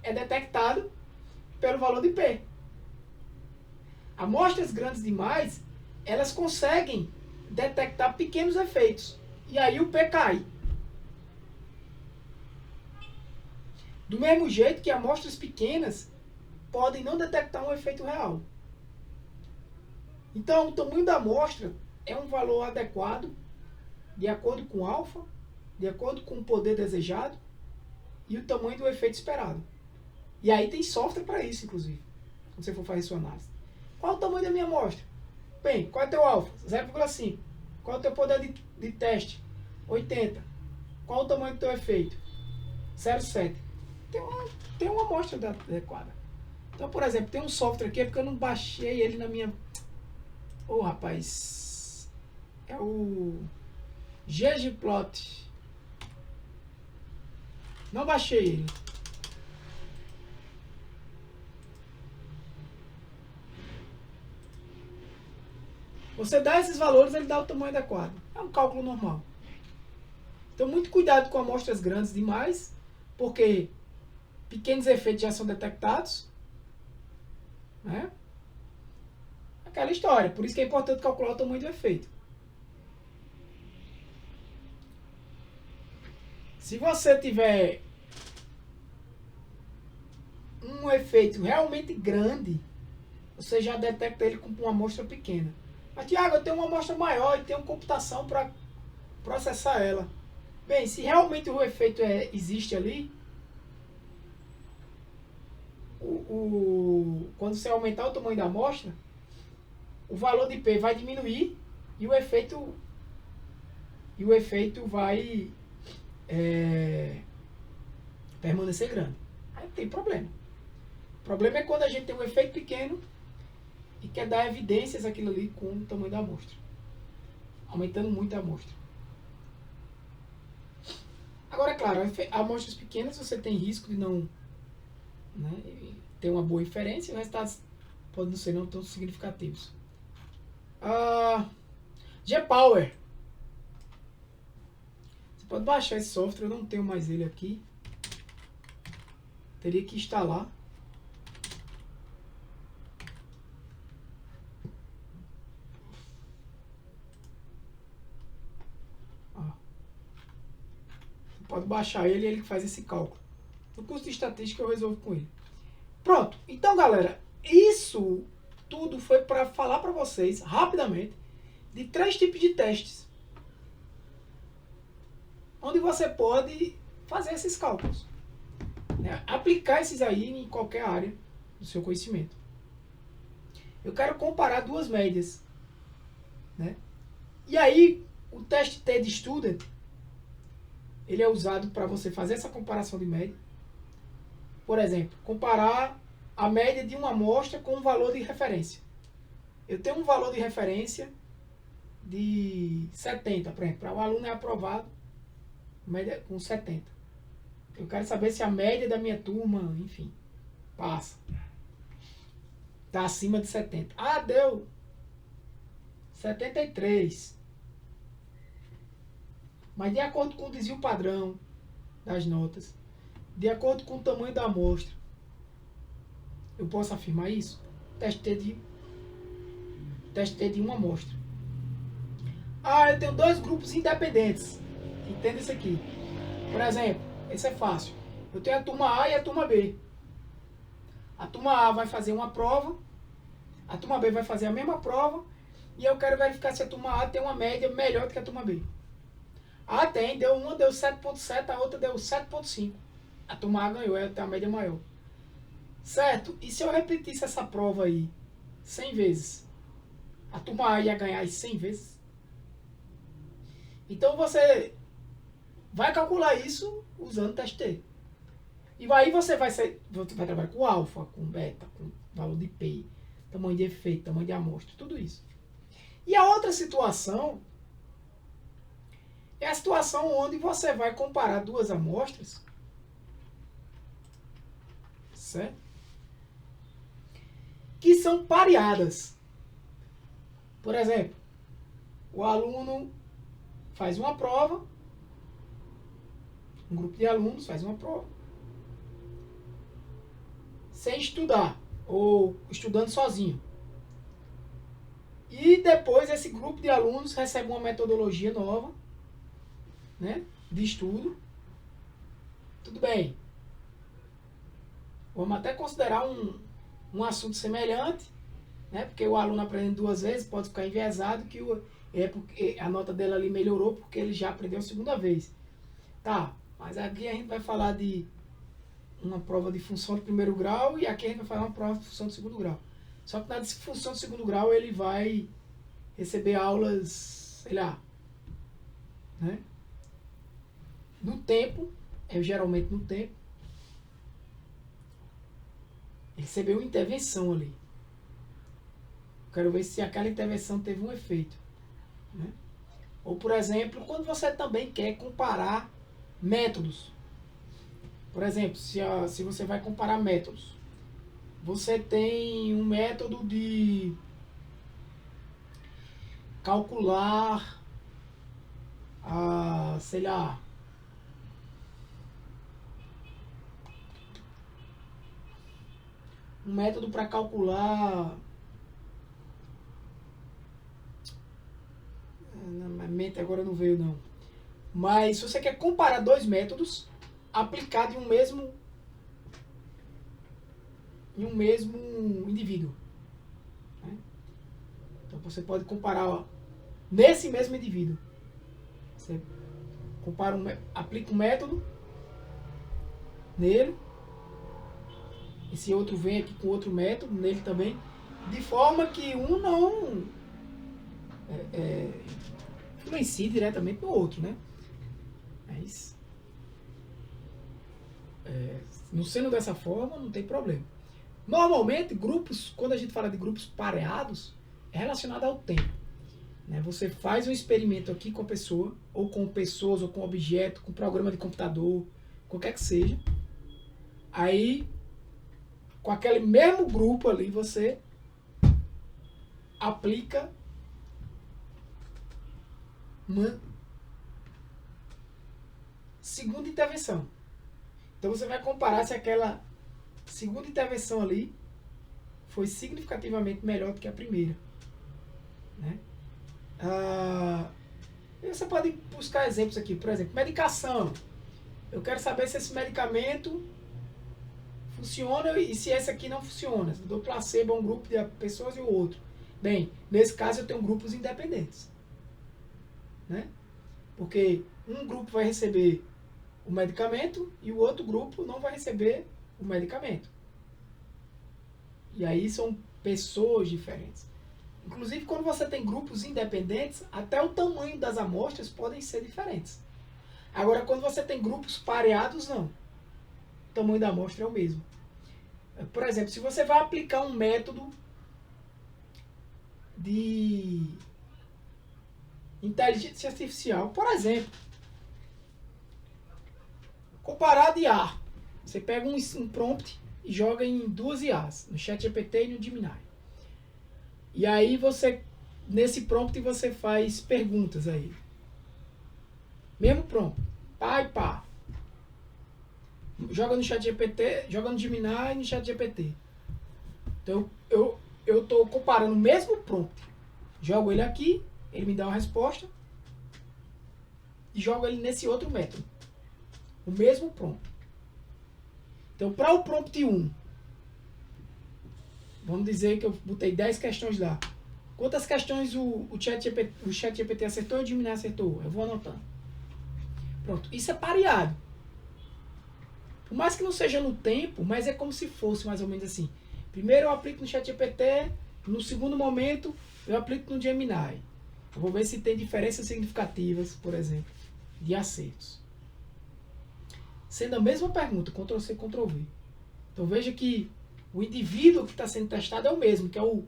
é detectado pelo valor de P. Amostras grandes demais, elas conseguem detectar pequenos efeitos. E aí o P cai. Do mesmo jeito que amostras pequenas podem não detectar um efeito real. Então, o tamanho da amostra é um valor adequado, de acordo com alfa, de acordo com o poder desejado e o tamanho do efeito esperado. E aí tem software para isso, inclusive, quando você for fazer sua análise. Qual é o tamanho da minha amostra? Bem, qual é o teu alfa? 0,5. Qual é o teu poder de teste? 80. Qual é o tamanho do teu efeito? 0,7. Tem uma amostra adequada. Então, por exemplo, tem um software aqui, é porque eu não baixei ele na minha... Ô, rapaz. É o ggplot. Não baixei ele. Você dá esses valores, ele dá o tamanho adequado. É um cálculo normal. Então, muito cuidado com amostras grandes demais, porque pequenos efeitos já são detectados. Né? Aquela história. Por isso que é importante calcular o tamanho do efeito. Se você tiver um efeito realmente grande, você já detecta ele com uma amostra pequena. Mas, Tiago, eu tenho uma amostra maior e tenho computação para processar ela. Bem, se realmente o efeito existe ali, quando você aumentar o tamanho da amostra, o valor de P vai diminuir e o efeito vai permanecer grande. Aí não tem problema. O problema é quando a gente tem um efeito pequeno e quer dar evidências àquilo ali com o tamanho da amostra, aumentando muito a amostra. Agora, claro, amostras pequenas você tem risco de não, né, ter uma boa inferência e os resultados podem não ser não tão significativos. Gpower. Você pode baixar esse software, eu não tenho mais ele aqui. Teria que instalar. Pode baixar ele e ele faz esse cálculo. No curso de estatística eu resolvo com ele. Pronto. Então, galera, isso tudo foi para falar para vocês, rapidamente, de 3 tipos de testes. Onde você pode fazer esses cálculos. Né? Aplicar esses aí em qualquer área do seu conhecimento. Eu quero comparar duas médias. Né? E aí, o teste T-Student, ele é usado para você fazer essa comparação de média. Por exemplo, comparar a média de uma amostra com um valor de referência. Eu tenho um valor de referência de 70, por exemplo. Para um aluno é aprovado média com 70. Eu quero saber se a média da minha turma, enfim, passa. Está acima de 70. Ah, deu 73. Mas de acordo com o desvio padrão das notas, de acordo com o tamanho da amostra, eu posso afirmar isso? Teste de uma amostra. Ah, eu tenho dois grupos independentes. Entenda isso aqui. Por exemplo, esse é fácil. Eu tenho a turma A e a turma B. A turma A vai fazer uma prova, a turma B vai fazer a mesma prova, e eu quero verificar se a turma A tem uma média melhor do que a turma B. Ah, tem, uma deu 7.7, a outra deu 7.5. A turma A ganhou, ela tem uma média maior. Certo? E se eu repetisse essa prova aí 100 vezes? A turma A ia ganhar 100 vezes? Então você vai calcular isso usando teste T. E aí você vai trabalhar com alfa, com beta, com valor de P, tamanho de efeito, tamanho de amostra, tudo isso. E a outra situação é a situação onde você vai comparar duas amostras, certo? Que são pareadas. Por exemplo, o aluno faz uma prova, um grupo de alunos faz uma prova, sem estudar, ou estudando sozinho. E depois esse grupo de alunos recebe uma metodologia nova, né, de estudo. Tudo bem. Vamos até considerar um assunto semelhante, né, porque o aluno aprendendo duas vezes pode ficar enviesado que porque a nota dele ali melhorou porque ele já aprendeu a segunda vez. Tá, mas aqui a gente vai falar de uma prova de função de primeiro grau e aqui a gente vai falar uma prova de função de segundo grau. Só que na função de segundo grau ele vai receber aulas, sei lá, né? No tempo, geralmente no tempo, recebeu uma intervenção ali. Quero ver se aquela intervenção teve um efeito, né? Ou, por exemplo, quando você também quer comparar métodos. Por exemplo, se você vai comparar métodos, você tem um método de calcular, sei lá, um método para calcular, na mente agora não veio não, mas se você quer comparar dois métodos aplicados em um mesmo indivíduo, né? Então você pode comparar nesse mesmo indivíduo, você aplica um método nele, esse outro vem aqui com outro método nele também, de forma que um não influencie diretamente no outro, né? Mas não sendo dessa forma, não tem problema. Normalmente, grupos, quando a gente fala de grupos pareados, é relacionado ao tempo, né? Você faz um experimento aqui com a pessoa, ou com pessoas, ou com objeto, com programa de computador, qualquer que seja. Aí, com aquele mesmo grupo ali, você aplica uma segunda intervenção. Então você vai comparar se aquela segunda intervenção ali foi significativamente melhor do que a primeira, né? E você pode buscar exemplos aqui, por exemplo, medicação. Eu quero saber se esse medicamento funciona e se esse aqui não funciona. Se eu dou placebo a um grupo de pessoas e o outro. Bem, nesse caso eu tenho grupos independentes, né? Porque um grupo vai receber o medicamento e o outro grupo não vai receber o medicamento. E aí são pessoas diferentes. Inclusive, quando você tem grupos independentes, até o tamanho das amostras podem ser diferentes. Agora, quando você tem grupos pareados, não. O tamanho da amostra é o mesmo. Por exemplo, se você vai aplicar um método de inteligência artificial, por exemplo, Comparar de IA. Você pega um prompt e joga em duas IAs, no ChatGPT e no Gemini. E aí você, nesse prompt, você faz perguntas aí. Mesmo prompt. Pá e pá. Joga no ChatGPT, joga no Gemini e no ChatGPT. Então eu estou comparando o mesmo prompt. Jogo ele aqui, ele me dá uma resposta. E jogo ele nesse outro método. O mesmo prompt. Então, para o prompt 1, vamos dizer que eu botei 10 questões lá. Quantas questões o ChatGPT acertou e o Gemini acertou? Eu vou anotando. Pronto. Isso é pareado. Por mais que não seja no tempo, mas é como se fosse mais ou menos assim. Primeiro eu aplico no ChatGPT, no segundo momento eu aplico no Gemini. Eu vou ver se tem diferenças significativas, por exemplo, de acertos. Sendo a mesma pergunta, Ctrl+C, Ctrl+V. Então veja que o indivíduo que está sendo testado é o mesmo, que é o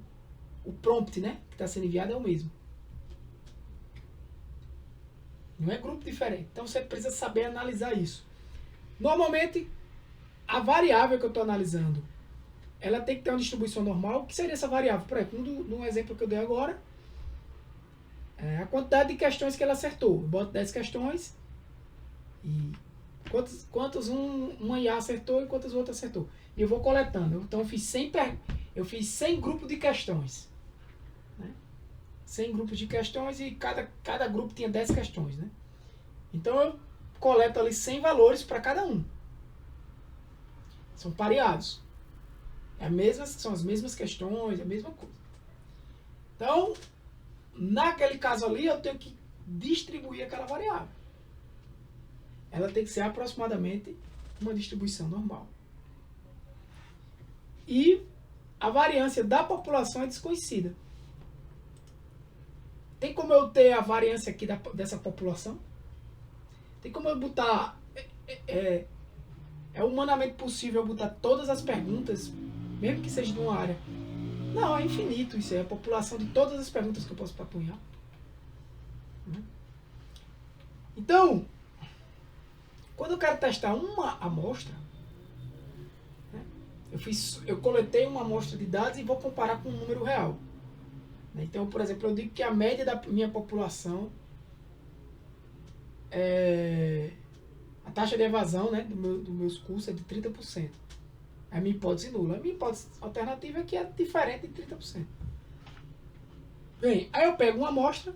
prompt, né? Que está sendo enviado é o mesmo. Não é grupo diferente. Então você precisa saber analisar isso. Normalmente, a variável que eu estou analisando, ela tem que ter uma distribuição normal. O que seria essa variável? Por exemplo, no exemplo que eu dei agora, é a quantidade de questões que ela acertou. Eu boto 10 questões e quantas uma IA acertou e quantas outras acertou. E eu vou coletando. Então eu fiz 100 grupos de questões. Né? 100 grupos de questões e cada grupo tinha 10 questões. Né? Então eu coleto ali 100 valores para cada um. São pareados. São as mesmas questões, a mesma coisa. Então, naquele caso ali, eu tenho que distribuir aquela variável. Ela tem que ser aproximadamente uma distribuição normal. E a variância da população é desconhecida. Tem como eu ter a variância aqui dessa população? Tem como eu botar... É humanamente possível botar todas as perguntas, mesmo que seja de uma área? Não, é infinito isso. É a população de todas as perguntas que eu posso apunhar. Então, quando eu quero testar uma amostra, né, eu coletei uma amostra de dados e vou comparar com um número real. Então, por exemplo, eu digo que a média da minha população a taxa de evasão, né, dos meus cursos é de 30%. É a minha hipótese nula. A minha hipótese alternativa é que é diferente de 30%. Bem, aí eu pego uma amostra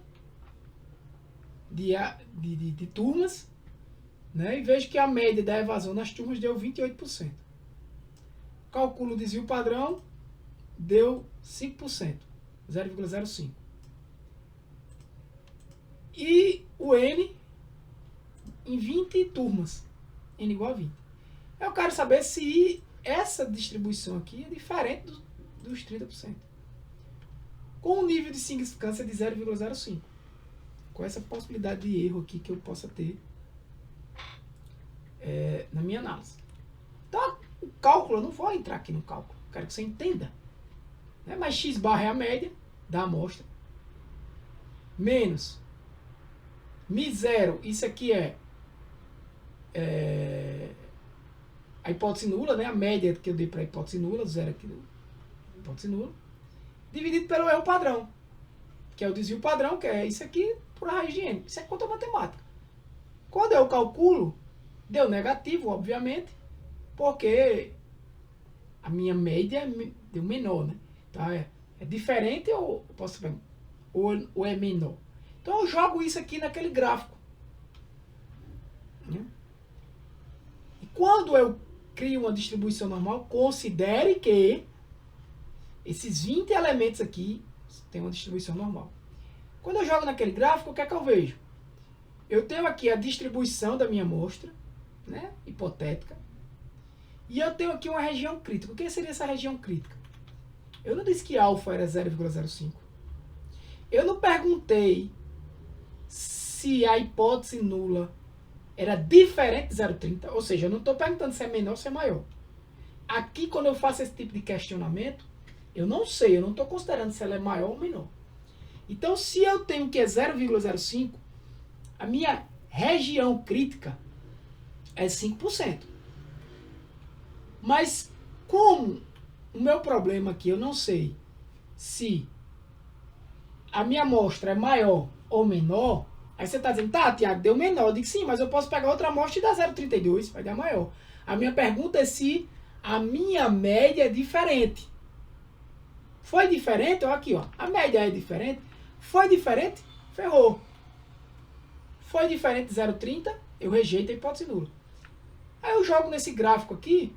de turmas, né, e vejo que a média da evasão nas turmas deu 28%. Calculo o desvio padrão, deu 5%, 0,05%. E o N em 20 turmas, N igual a 20. Eu quero saber se essa distribuição aqui é diferente dos 30%. Com um nível de significância de 0,05. Com essa possibilidade de erro aqui que eu possa ter na minha análise. Então, o cálculo, eu não vou entrar aqui no cálculo. Quero que você entenda. Né? Mas x barra é a média da amostra. Menos Mi0, isso aqui é a hipótese nula, né? A média que eu dei para a hipótese nula, zero aqui do hipótese nula, dividido pelo erro padrão, que é o desvio padrão, que é isso aqui por raiz de n. Isso é conta matemática. Quando eu calculo, deu negativo, obviamente, porque a minha média deu menor, né? Então é diferente ou posso saber, ou é menor. Então eu jogo isso aqui naquele gráfico. Né? E quando eu crio uma distribuição normal, considere que esses 20 elementos aqui têm uma distribuição normal. Quando eu jogo naquele gráfico, o que é que eu vejo? Eu tenho aqui a distribuição da minha amostra, né, hipotética, e eu tenho aqui uma região crítica. O que seria essa região crítica? Eu não disse que alfa era 0,05. Eu não perguntei se a hipótese nula era diferente de 0,30, ou seja, eu não estou perguntando se é menor ou se é maior. Aqui, quando eu faço esse tipo de questionamento, eu não sei, eu não estou considerando se ela é maior ou menor. Então, se eu tenho que é 0,05, a minha região crítica é 5%. Mas como o meu problema aqui, eu não sei se a minha amostra é maior ou menor, aí você está dizendo, tá, Tiago, deu menor. Eu digo, sim, mas eu posso pegar outra amostra e dar 0,32, vai dar maior. A minha pergunta é se a minha média é diferente. Foi diferente? Ó, aqui, ó, a média é diferente. Foi diferente? Ferrou. Foi diferente de 0,30, eu rejeito a hipótese nula. Aí eu jogo nesse gráfico aqui,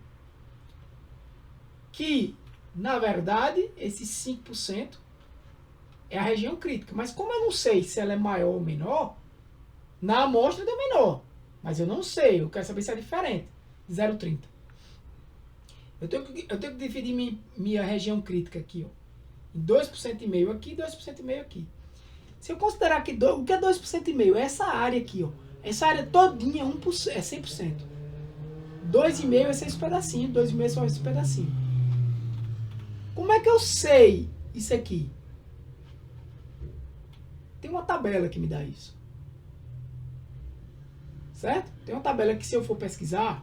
que, na verdade, esses 5% é a região crítica. Mas como eu não sei se ela é maior ou menor, na amostra deu menor. Mas eu não sei, eu quero saber se é diferente. 0,30. Eu tenho que dividir minha região crítica aqui, ó, em 2,5% aqui e 2,5% aqui. Se eu considerar que o que é 2,5%? É essa área aqui, ó. Essa área todinha 1%, é 100%. 2,5% é esses pedacinhos, 2,5% são esses pedacinhos. Como é que eu sei isso aqui? Tem uma tabela que me dá isso. Certo? Tem uma tabela que, se eu for pesquisar,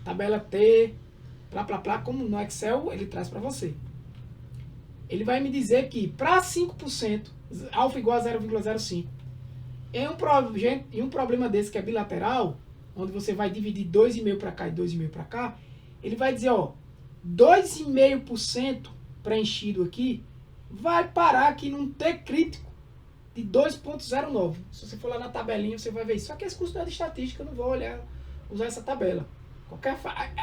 tabela T, como no Excel ele traz para você. Ele vai me dizer que para 5%, alfa igual a 0,05, em um problema desse que é bilateral, onde você vai dividir 2,5 para cá e 2,5 para cá, ele vai dizer, ó, 2,5% preenchido aqui vai parar aqui num T crítico de 2,09. Se você for lá na tabelinha, você vai ver isso. Só que esse curso não é de estatística, eu não vou usar essa tabela.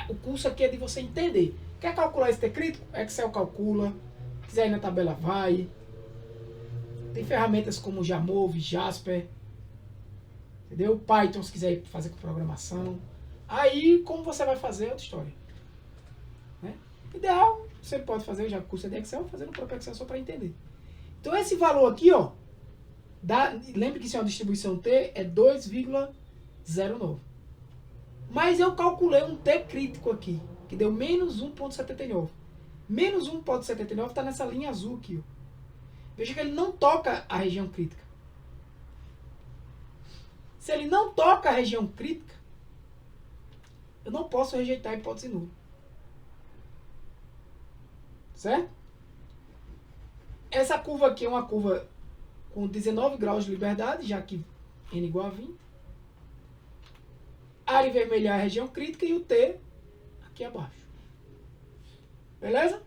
O curso aqui é de você entender. Quer calcular esse T crítico? Excel calcula. Se quiser ir na tabela, vai. Tem ferramentas como Jamove, Jasper. Entendeu? Python, se quiser ir fazer com programação. Aí, como você vai fazer, é outra história. Né? Ideal, você pode fazer, já curso é de Excel, fazer no próprio Excel só para entender. Então, esse valor aqui, ó, lembre que se é uma distribuição T, é 2,09. Mas eu calculei um T crítico aqui, que deu menos 1,79. Menos 1,79 está nessa linha azul aqui. Ó. Veja que ele não toca a região crítica. Se ele não toca a região crítica, eu não posso rejeitar a hipótese nula. Certo? Essa curva aqui é uma curva com 19 graus de liberdade, já que n igual a 20. A área vermelha é a região crítica e o T aqui abaixo. Beleza?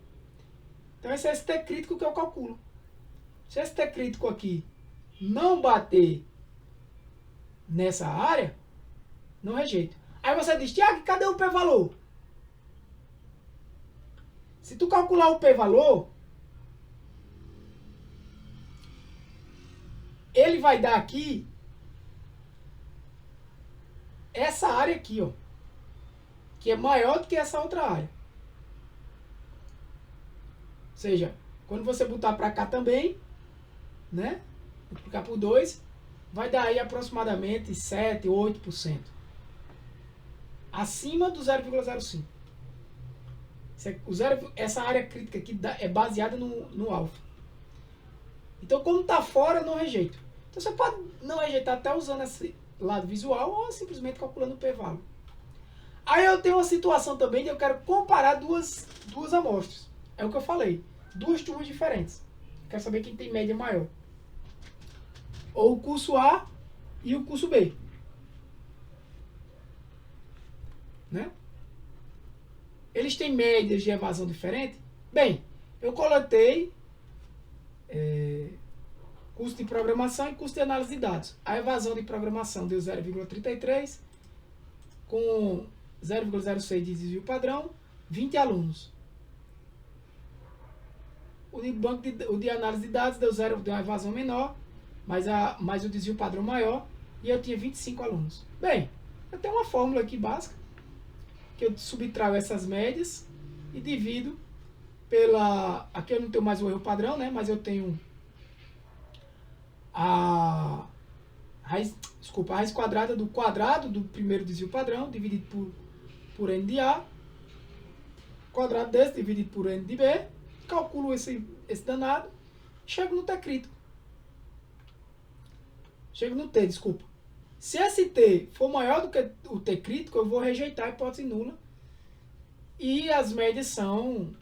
Então esse é esse T crítico que eu calculo. Se esse T crítico aqui não bater nessa área, não rejeito. Aí você diz, Tiago, cadê o p-valor? Se tu calcular o p-valor, ele vai dar aqui essa área aqui, ó, que é maior do que essa outra área. Ou seja, quando você botar para cá também, né, multiplicar por 2, vai dar aí aproximadamente 7, 8%. Acima do 0,05. Essa área crítica aqui é baseada no alfa. Então, como está fora, eu não rejeito. Então, você pode não rejeitar até usando esse lado visual ou simplesmente calculando o p-valor. Aí eu tenho uma situação também de eu quero comparar duas amostras. É o que eu falei. Duas turmas diferentes. Quero saber quem tem média maior. Ou o curso A e o curso B. Né? Eles têm médias de evasão diferentes? Bem, eu coletei curso de programação e curso de análise de dados. A evasão de programação deu 0,33, com 0,06 de desvio padrão, 20 alunos. O de análise de dados deu uma evasão menor, mas o desvio padrão maior, e eu tinha 25 alunos. Bem, eu tenho uma fórmula aqui básica, que eu subtraio essas médias e divido pela... Aqui eu não tenho mais o erro padrão, né? Mas eu tenho a raiz quadrada do quadrado do primeiro desvio padrão, dividido por n de A, quadrado desse dividido por n de B, calculo esse danado, chego no T crítico. Chego no T, desculpa. Se esse T for maior do que o T crítico, eu vou rejeitar a hipótese nula. E as médias são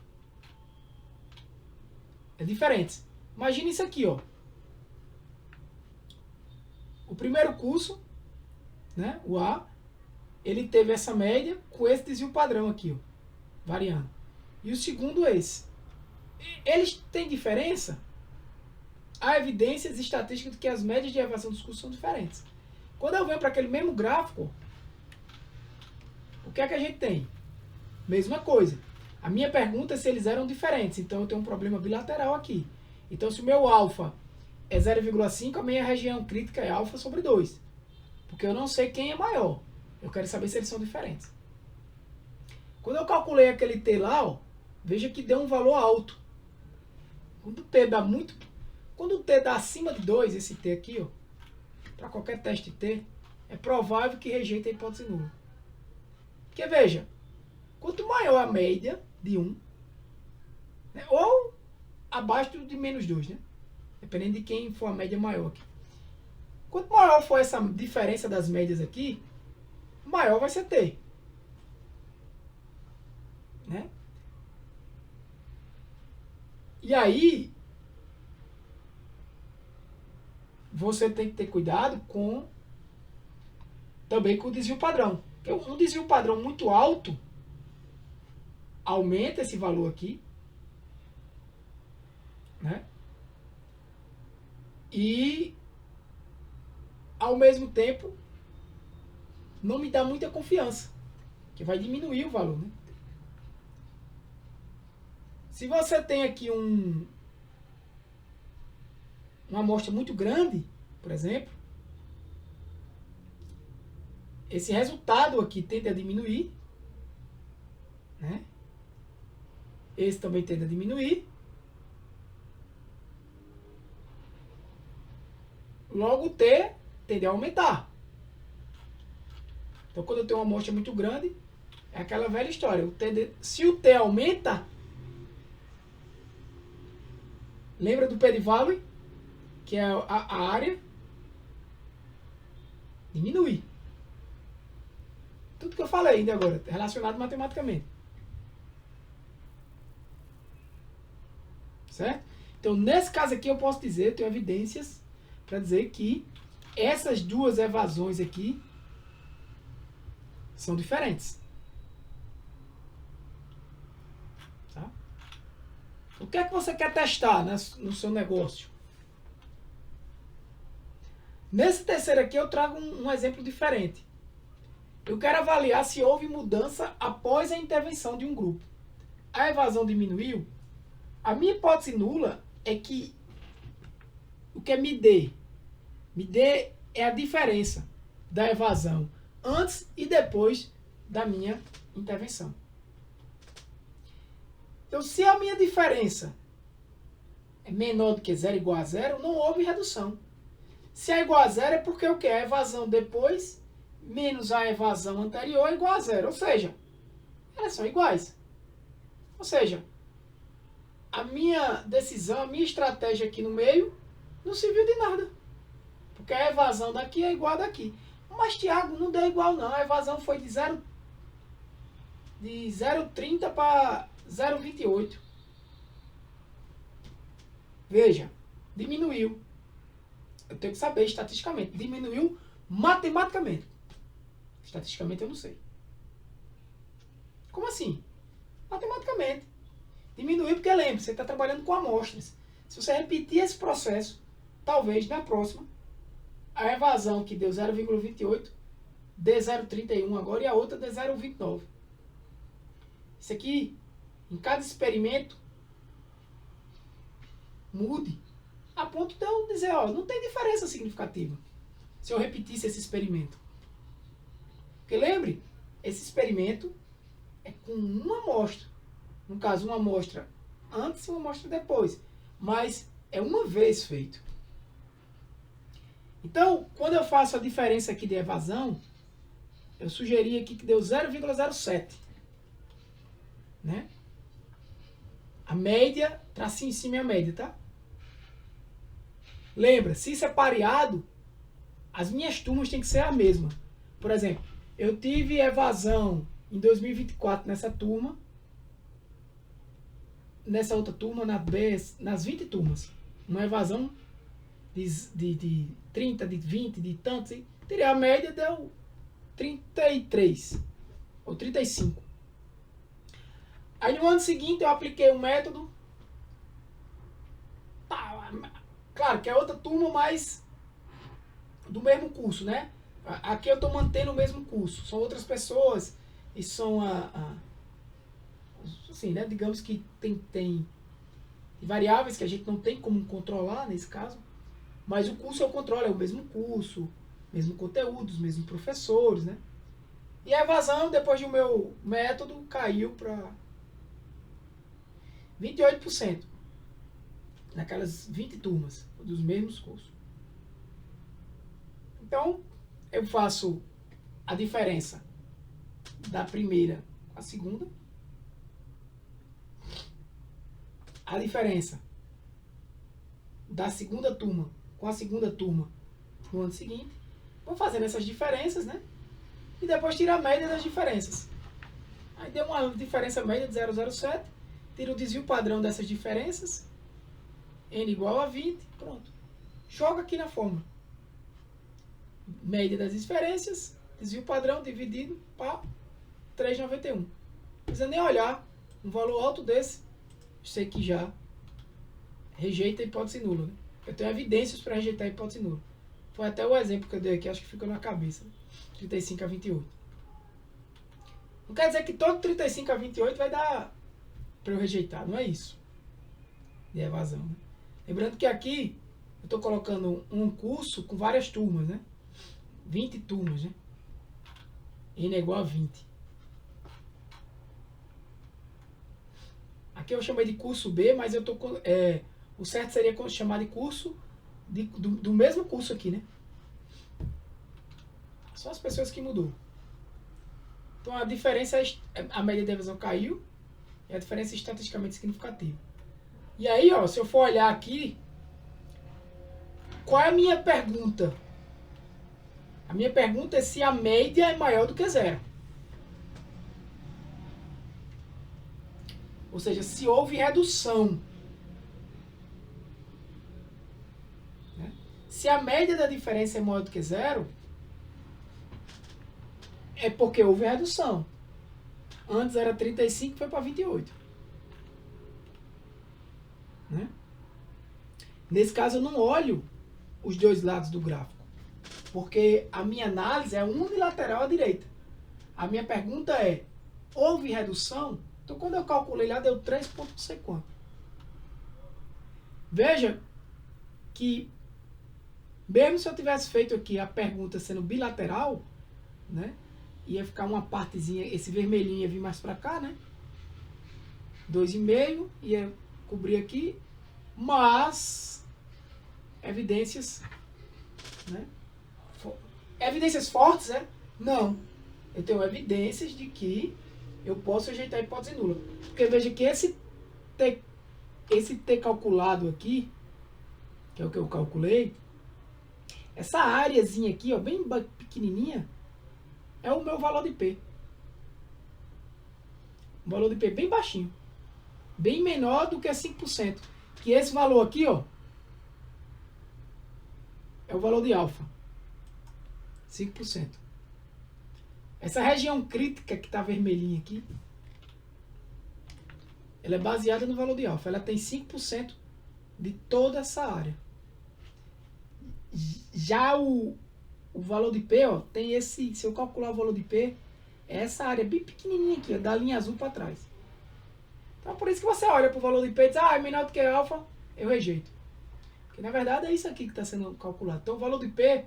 diferentes. Imagina isso aqui, ó. O primeiro curso, né, o A, ele teve essa média com esse desvio padrão aqui, ó, variando. E o segundo esse. Eles têm diferença? Há evidências estatísticas de que as médias de evasão dos cursos são diferentes. Quando eu venho para aquele mesmo gráfico, o que é que a gente tem? Mesma coisa. A minha pergunta é se eles eram diferentes. Então eu tenho um problema bilateral aqui. Então se o meu alfa é 0,5, a minha região crítica é alfa sobre 2. Porque eu não sei quem é maior. Eu quero saber se eles são diferentes. Quando eu calculei aquele T lá, ó, veja que deu um valor alto. Quando o T dá acima de 2, esse T aqui, ó, para qualquer teste T, é provável que rejeite a hipótese nula. Porque veja, quanto maior a média de 1, né, ou abaixo de menos 2, né? Dependendo de quem for a média maior aqui. Quanto maior for essa diferença das médias aqui, maior vai ser T. Né? E aí, você tem que ter cuidado também com o desvio padrão. Porque um desvio padrão muito alto aumenta esse valor aqui, né? E ao mesmo tempo não me dá muita confiança, que vai diminuir o valor, né? Se você tem aqui uma amostra muito grande, por exemplo, esse resultado aqui tende a diminuir, né? Esse também tende a diminuir. Logo o T tende a aumentar. Então quando eu tenho uma amostra muito grande, é aquela velha história. Se o T aumenta, lembra do P de Valley, que é a área, diminui. Tudo que eu falei ainda agora, relacionado matematicamente. Certo? Então, nesse caso aqui, eu posso dizer, eu tenho evidências para dizer que essas duas evasões aqui são diferentes. Tá? O que é que você quer testar, né, no seu negócio? Nesse terceiro aqui, eu trago um exemplo diferente. Eu quero avaliar se houve mudança após a intervenção de um grupo. A evasão diminuiu? A minha hipótese nula é que o que é MD? MD é a diferença da evasão antes e depois da minha intervenção. Então, se a minha diferença é menor do que 0 igual a 0, não houve redução. Se é igual a 0 é porque o que? A evasão depois menos a evasão anterior é igual a 0. Ou seja, elas são iguais. Ou seja, a minha decisão, a minha estratégia aqui no meio não serviu de nada. Porque a evasão daqui é igual a daqui. Mas, Thiago, não deu igual não. A evasão foi de 0,30 para 0,28. Veja, diminuiu. Eu tenho que saber estatisticamente. Diminuiu matematicamente. Estatisticamente eu não sei. Como assim? Matematicamente. Diminuiu porque, lembre, você está trabalhando com amostras. Se você repetir esse processo, talvez na próxima, a evasão que deu 0,28 dê 0,31 agora e a outra dê 0,29. Isso aqui, em cada experimento, mude. A ponto de eu dizer, ó, não tem diferença significativa se eu repetisse esse experimento. Porque lembre, esse experimento é com uma amostra. No caso, uma amostra antes e uma amostra depois. Mas é uma vez feito. Então, quando eu faço a diferença aqui de evasão, eu sugeri aqui que deu 0,07. Né? A média, tracinho em cima é a média, tá? Lembra, se isso é pareado, as minhas turmas têm que ser a mesma. Por exemplo, eu tive evasão em 2024 nessa turma, nessa outra turma, nas 20 turmas. Uma evasão de 30, de 20, de tantos. Teria a média, deu 33 ou 35. Aí no ano seguinte eu apliquei o método. Claro que é outra turma, mas do mesmo curso, né? Aqui eu estou mantendo o mesmo curso. São outras pessoas e são assim, né? Digamos que tem variáveis que a gente não tem como controlar nesse caso, mas o curso eu controlo, é o mesmo curso, mesmo conteúdo, os mesmos professores, né? E a evasão, depois do meu método, caiu para 28%. Naquelas 20 turmas dos mesmos cursos. Então, eu faço a diferença da primeira com a segunda. A diferença da segunda turma com a segunda turma no ano seguinte. Vou fazendo essas diferenças, né? E depois tiro a média das diferenças. Aí deu uma diferença média de 0,07. Tiro o desvio padrão dessas diferenças. N igual a 20. Pronto. Joga aqui na fórmula. Média das diferenças. Desvio padrão dividido para 3,91. Não precisa nem olhar. Um valor alto desse, eu sei que já rejeita a hipótese nula. Né? Eu tenho evidências para rejeitar a hipótese nula. Foi até o exemplo que eu dei aqui, acho que ficou na cabeça. 35 a 28. Não quer dizer que todo 35 a 28 vai dar para eu rejeitar. Não é isso. De evasão. Né? Lembrando que aqui eu estou colocando um curso com várias turmas, né? 20 turmas, né? N é igual a 20. Aqui eu chamei de curso B, mas eu tô o certo seria chamar de curso do mesmo curso aqui, né? São as pessoas que mudou. Então a diferença, a média de evasão caiu, e a diferença é estatisticamente significativa. E aí, ó, se eu for olhar aqui, qual é a minha pergunta? A minha pergunta é se a média é maior do que zero. Ou seja, se houve redução. Né? Se a média da diferença é maior do que zero, é porque houve redução. Antes era 35, foi para 28. Né? Nesse caso eu não olho os dois lados do gráfico, porque a minha análise é unilateral à direita. A minha pergunta é, houve redução? Então quando eu calculei lá deu 3 ponto não sei quanto. Veja que mesmo se eu tivesse feito aqui a pergunta sendo bilateral, né, ia ficar uma partezinha, esse vermelhinho ia vir mais para cá, né? 2,5 ia cobrir aqui, mas evidências, né? Evidências fortes, né? Não. Eu tenho evidências de que eu posso rejeitar a hipótese nula. Porque veja que esse T calculado aqui, que é o que eu calculei, essa áreazinha aqui, ó, bem pequenininha, é o meu valor de P. O valor de P bem baixinho. Bem menor do que 5%. Que esse valor aqui, ó, é o valor de alfa. 5%. Essa região crítica que está vermelhinha aqui, ela é baseada no valor de alfa. Ela tem 5% de toda essa área. Já o valor de P, ó, tem esse, se eu calcular o valor de P, é essa área bem pequenininha aqui, ó, da linha azul para trás. Então por isso que você olha para o valor de P e diz, é menor do que alfa, eu rejeito. Porque na verdade é isso aqui que está sendo calculado. Então o valor de P,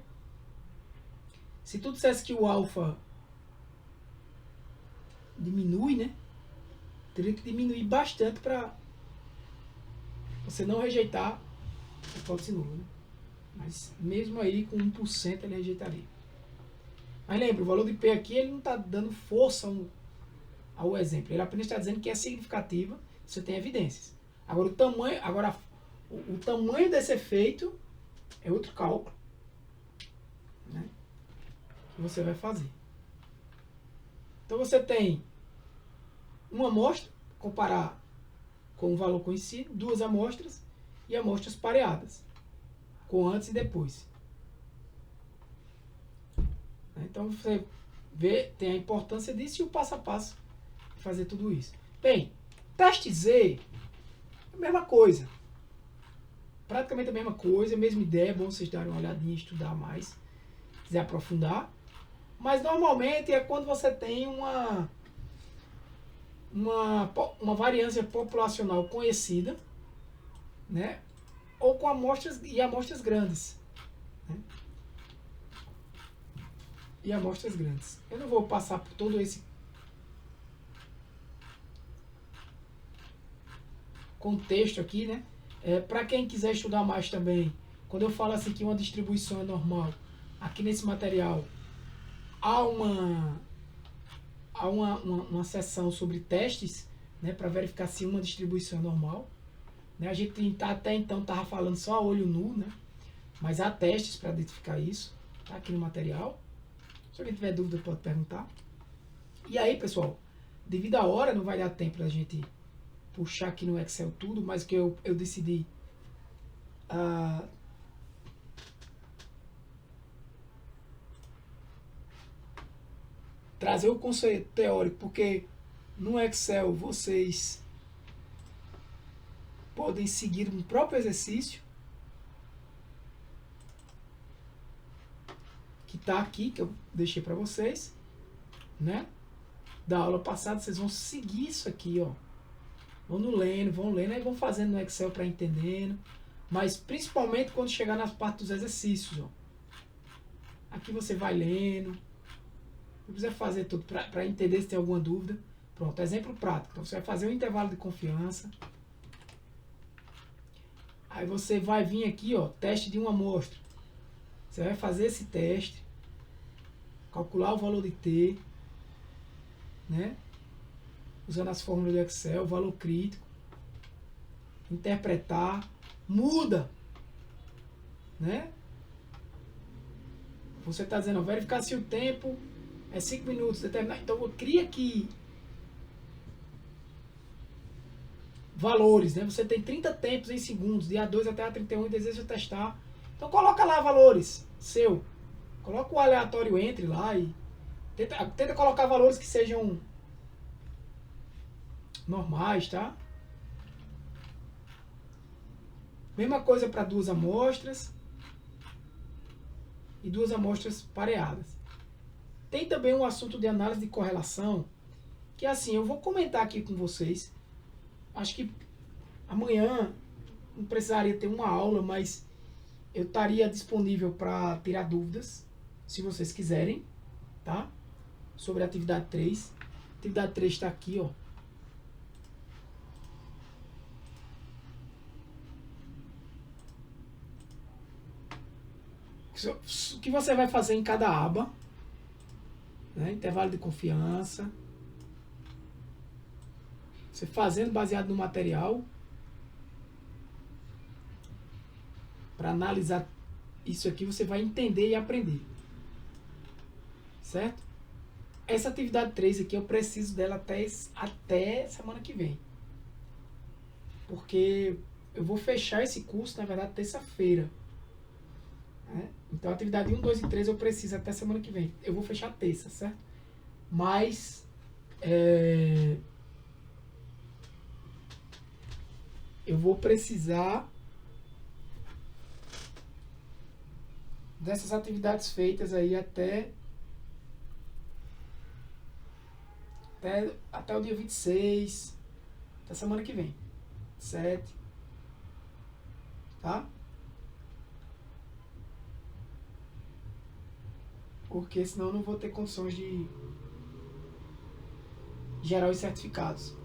se tu dissesse que o alfa diminui, né? Teria que diminuir bastante para você não rejeitar a hipótese nula, né? Mas mesmo aí com 1% ele rejeitaria. Mas lembra, o valor de P aqui ele não está dando força ao exemplo. Ele apenas está dizendo que é significativa, você tem evidências. Agora o tamanho desse efeito é outro cálculo. né, que você vai fazer. Então você tem uma amostra, comparar com o valor conhecido, duas amostras e amostras pareadas, com antes e depois. Então você vê, tem a importância disso e o passo a passo de fazer tudo isso. Bem, teste Z é a mesma coisa. Praticamente a mesma coisa, a mesma ideia, é bom vocês darem uma olhadinha e estudar mais, se quiser aprofundar. Mas normalmente é quando você tem uma variância populacional conhecida, né? Ou com amostras e amostras grandes. Né? E amostras grandes. Eu não vou passar por todo esse contexto aqui, né? Para quem quiser estudar mais também, quando eu falo assim que uma distribuição é normal, aqui nesse material há uma seção sobre testes, né, para verificar se uma distribuição é normal. Né? A gente até então estava falando só a olho nu, né? Mas há testes para identificar isso, tá aqui no material. Se alguém tiver dúvida pode perguntar. E aí, pessoal, devido à hora não vai dar tempo da gente puxar aqui no Excel tudo, mas que eu decidi trazer o conceito teórico, porque no Excel vocês podem seguir um próprio exercício que está aqui, que eu deixei para vocês, né? Da aula passada, vocês vão seguir isso aqui, ó. Vão lendo, aí vão fazendo no Excel para entendendo, mas principalmente quando chegar nas partes dos exercícios, ó. Aqui você vai lendo, não precisa fazer tudo para entender se tem alguma dúvida. Pronto, exemplo prático. Então você vai fazer um intervalo de confiança. Aí você vai vir aqui, ó, teste de uma amostra. Você vai fazer esse teste, calcular o valor de T, né? Usando as fórmulas do Excel, o valor crítico, interpretar, muda, né? Você está dizendo, ó, verificar se o tempo é 5 minutos, determinar. Então eu cria aqui valores, né? Você tem 30 tempos em segundos, de A2 até A31, e deseja testar. Então coloca lá valores seu. Coloca o aleatório entre lá e tenta colocar valores que sejam normais, tá? Mesma coisa para duas amostras e duas amostras pareadas. Tem também um assunto de análise de correlação, que assim, eu vou comentar aqui com vocês. Acho que amanhã não precisaria ter uma aula, mas eu estaria disponível para tirar dúvidas, se vocês quiserem, tá? Sobre a atividade 3. A atividade 3 está aqui, ó. O que você vai fazer em cada aba, né? Intervalo de confiança. Você fazendo baseado no material. Para analisar isso aqui, você vai entender e aprender. Certo? Essa atividade 3 aqui, eu preciso dela até semana que vem. Porque eu vou fechar esse curso, na verdade, terça-feira. Né? Então, a atividade 1, 2 e 3 eu preciso até semana que vem. Eu vou fechar terça, certo? Mas eu vou precisar dessas atividades feitas aí até o dia 26, até semana que vem, 7, tá? Porque senão eu não vou ter condições de gerar os certificados.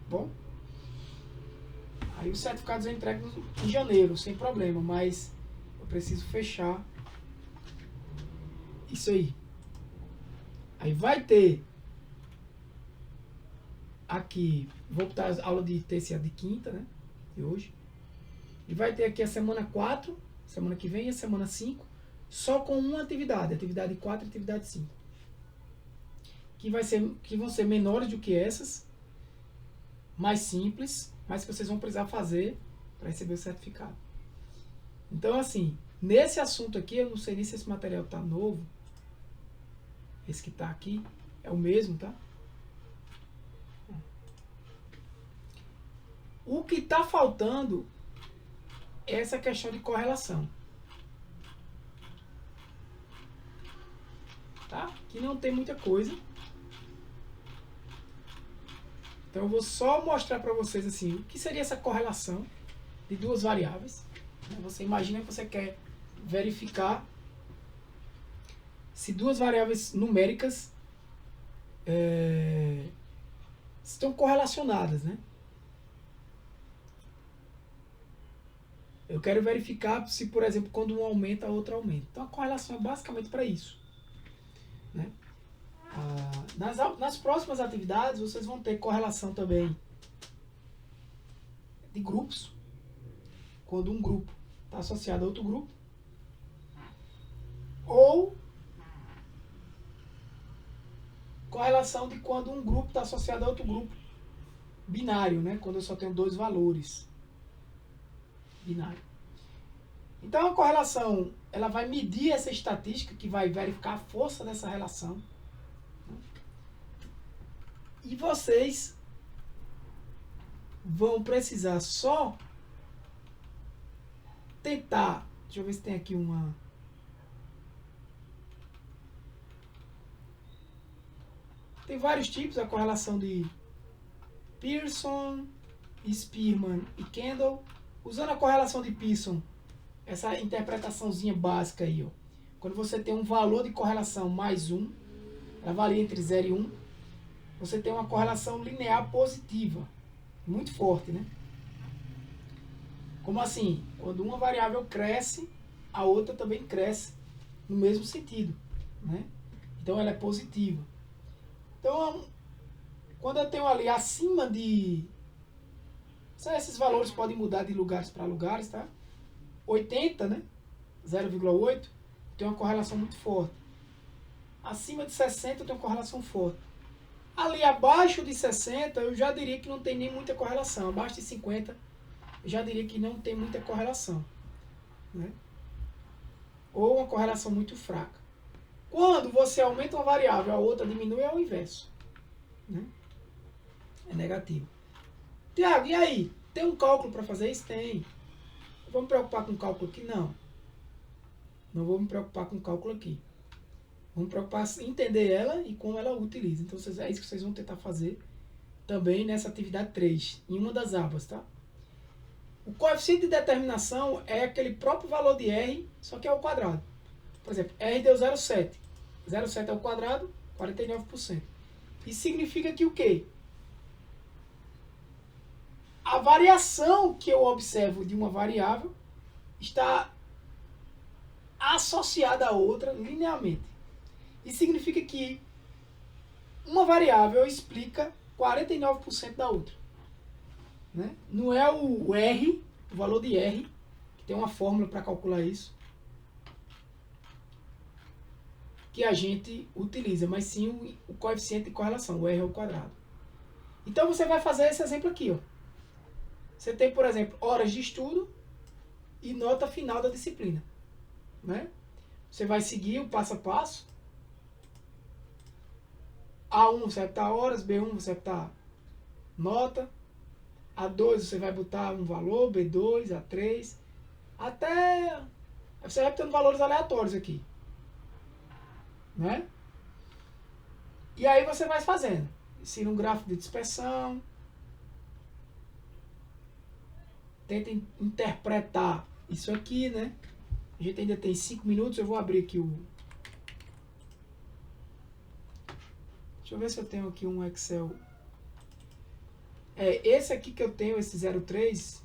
Bom? Aí os certificados eu entrego em janeiro, sem problema, mas eu preciso fechar isso aí. Aí vai ter aqui, vou botar a aula de terça e de quinta, né? De hoje. E vai ter aqui a semana 4 semana que vem e a semana 5, só com uma atividade, atividade 4 e atividade 5. Que vão ser menores do que essas, mais simples, mas que vocês vão precisar fazer para receber o certificado. Então, assim, nesse assunto aqui, eu não sei nem se esse material está novo. Esse que está aqui é o mesmo, tá? O que está faltando é essa questão de correlação. Tá? Que não tem muita coisa. Então eu vou só mostrar para vocês assim, o que seria essa correlação de duas variáveis. Você imagina que você quer verificar se duas variáveis numéricas estão correlacionadas, né? Eu quero verificar se, por exemplo, quando um aumenta, a outra aumenta. Então a correlação é basicamente para isso, né? Nas próximas atividades, vocês vão ter correlação também de grupos. Quando um grupo está associado a outro grupo. Ou correlação de quando um grupo está associado a outro grupo. Binário, né? Quando eu só tenho dois valores. Binário. Então a correlação, ela vai medir essa estatística que vai verificar a força dessa relação. E vocês vão precisar só tentar, deixa eu ver se tem aqui uma... Tem vários tipos, a correlação de Pearson, Spearman e Kendall. Usando a correlação de Pearson, essa interpretaçãozinha básica aí, ó. Quando você tem um valor de correlação mais 1, ela varia entre 0 e 1, você tem uma correlação linear positiva, muito forte, né? Como assim? Quando uma variável cresce, a outra também cresce no mesmo sentido, né? Então ela é positiva. Então, quando eu tenho ali acima de... Esses valores podem mudar de lugares para lugares, tá? 80, né? 0,8, tem uma correlação muito forte. Acima de 60 tem uma correlação forte. Ali abaixo de 60, eu já diria que não tem nem muita correlação. Abaixo de 50, eu já diria que não tem muita correlação, né? Ou uma correlação muito fraca. Quando você aumenta uma variável, a outra diminui, é o inverso, né? É negativo. Tiago, e aí? Tem um cálculo para fazer isso? Tem. Vou me preocupar com o cálculo aqui? Não. Não vou me preocupar com o cálculo aqui. Vou me preocupar em entender ela e como ela utiliza. Então é isso que vocês vão tentar fazer também nessa atividade 3, em uma das abas, tá? O coeficiente de determinação é aquele próprio valor de R, só que é ao quadrado. Por exemplo, R deu 0,7. 0,7 ao quadrado, 49%. Isso significa que o quê? A variação que eu observo de uma variável está associada a outra linearmente. Isso significa que uma variável explica 49% da outra, né? Não é o R, o valor de R, que tem uma fórmula para calcular isso, que a gente utiliza, mas sim o coeficiente de correlação, o R ao quadrado. Então você vai fazer esse exemplo aqui, ó. Você tem, por exemplo, horas de estudo e nota final da disciplina, né? Você vai seguir o passo a passo. A1 você vai botar horas, B1 você vai botar nota, A2 você vai botar um valor, B2, A3, até... Você vai botando valores aleatórios aqui, né? E aí você vai fazendo. Ensina um gráfico de dispersão. Tenta interpretar isso aqui, né? A gente ainda tem 5 minutos, eu vou abrir aqui o... Deixa eu ver se eu tenho aqui um Excel. Esse aqui que eu tenho, esse 03,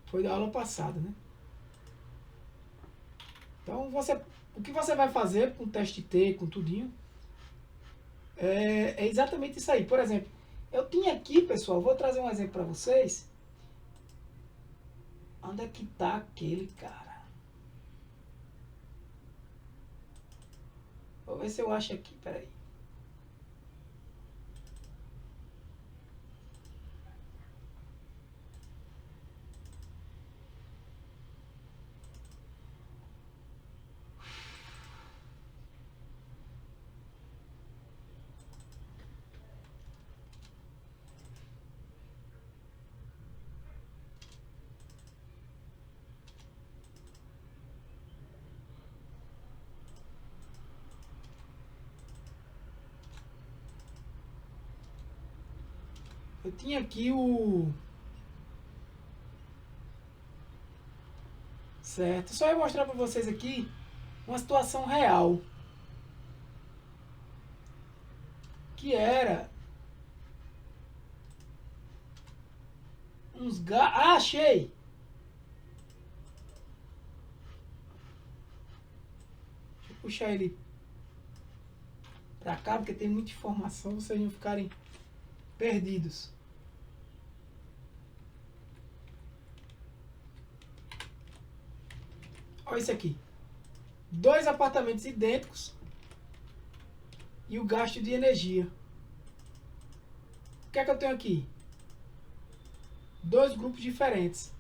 foi da aula passada, né? Então, o que você vai fazer com o teste T, com tudinho, é exatamente isso aí. Por exemplo, Eu tinha aqui, pessoal, vou trazer um exemplo para vocês. Onde é que tá aquele cara? Vou ver se eu acho aqui, peraí. Eu tinha aqui o... Certo. Só ia mostrar para vocês aqui uma situação real. Que era... uns Ah, achei! Deixa eu puxar ele pra cá, porque tem muita informação, vocês não ficarem perdidos. Olha isso aqui. 2 apartamentos idênticos e o gasto de energia. O que é que eu tenho aqui? 2 grupos diferentes,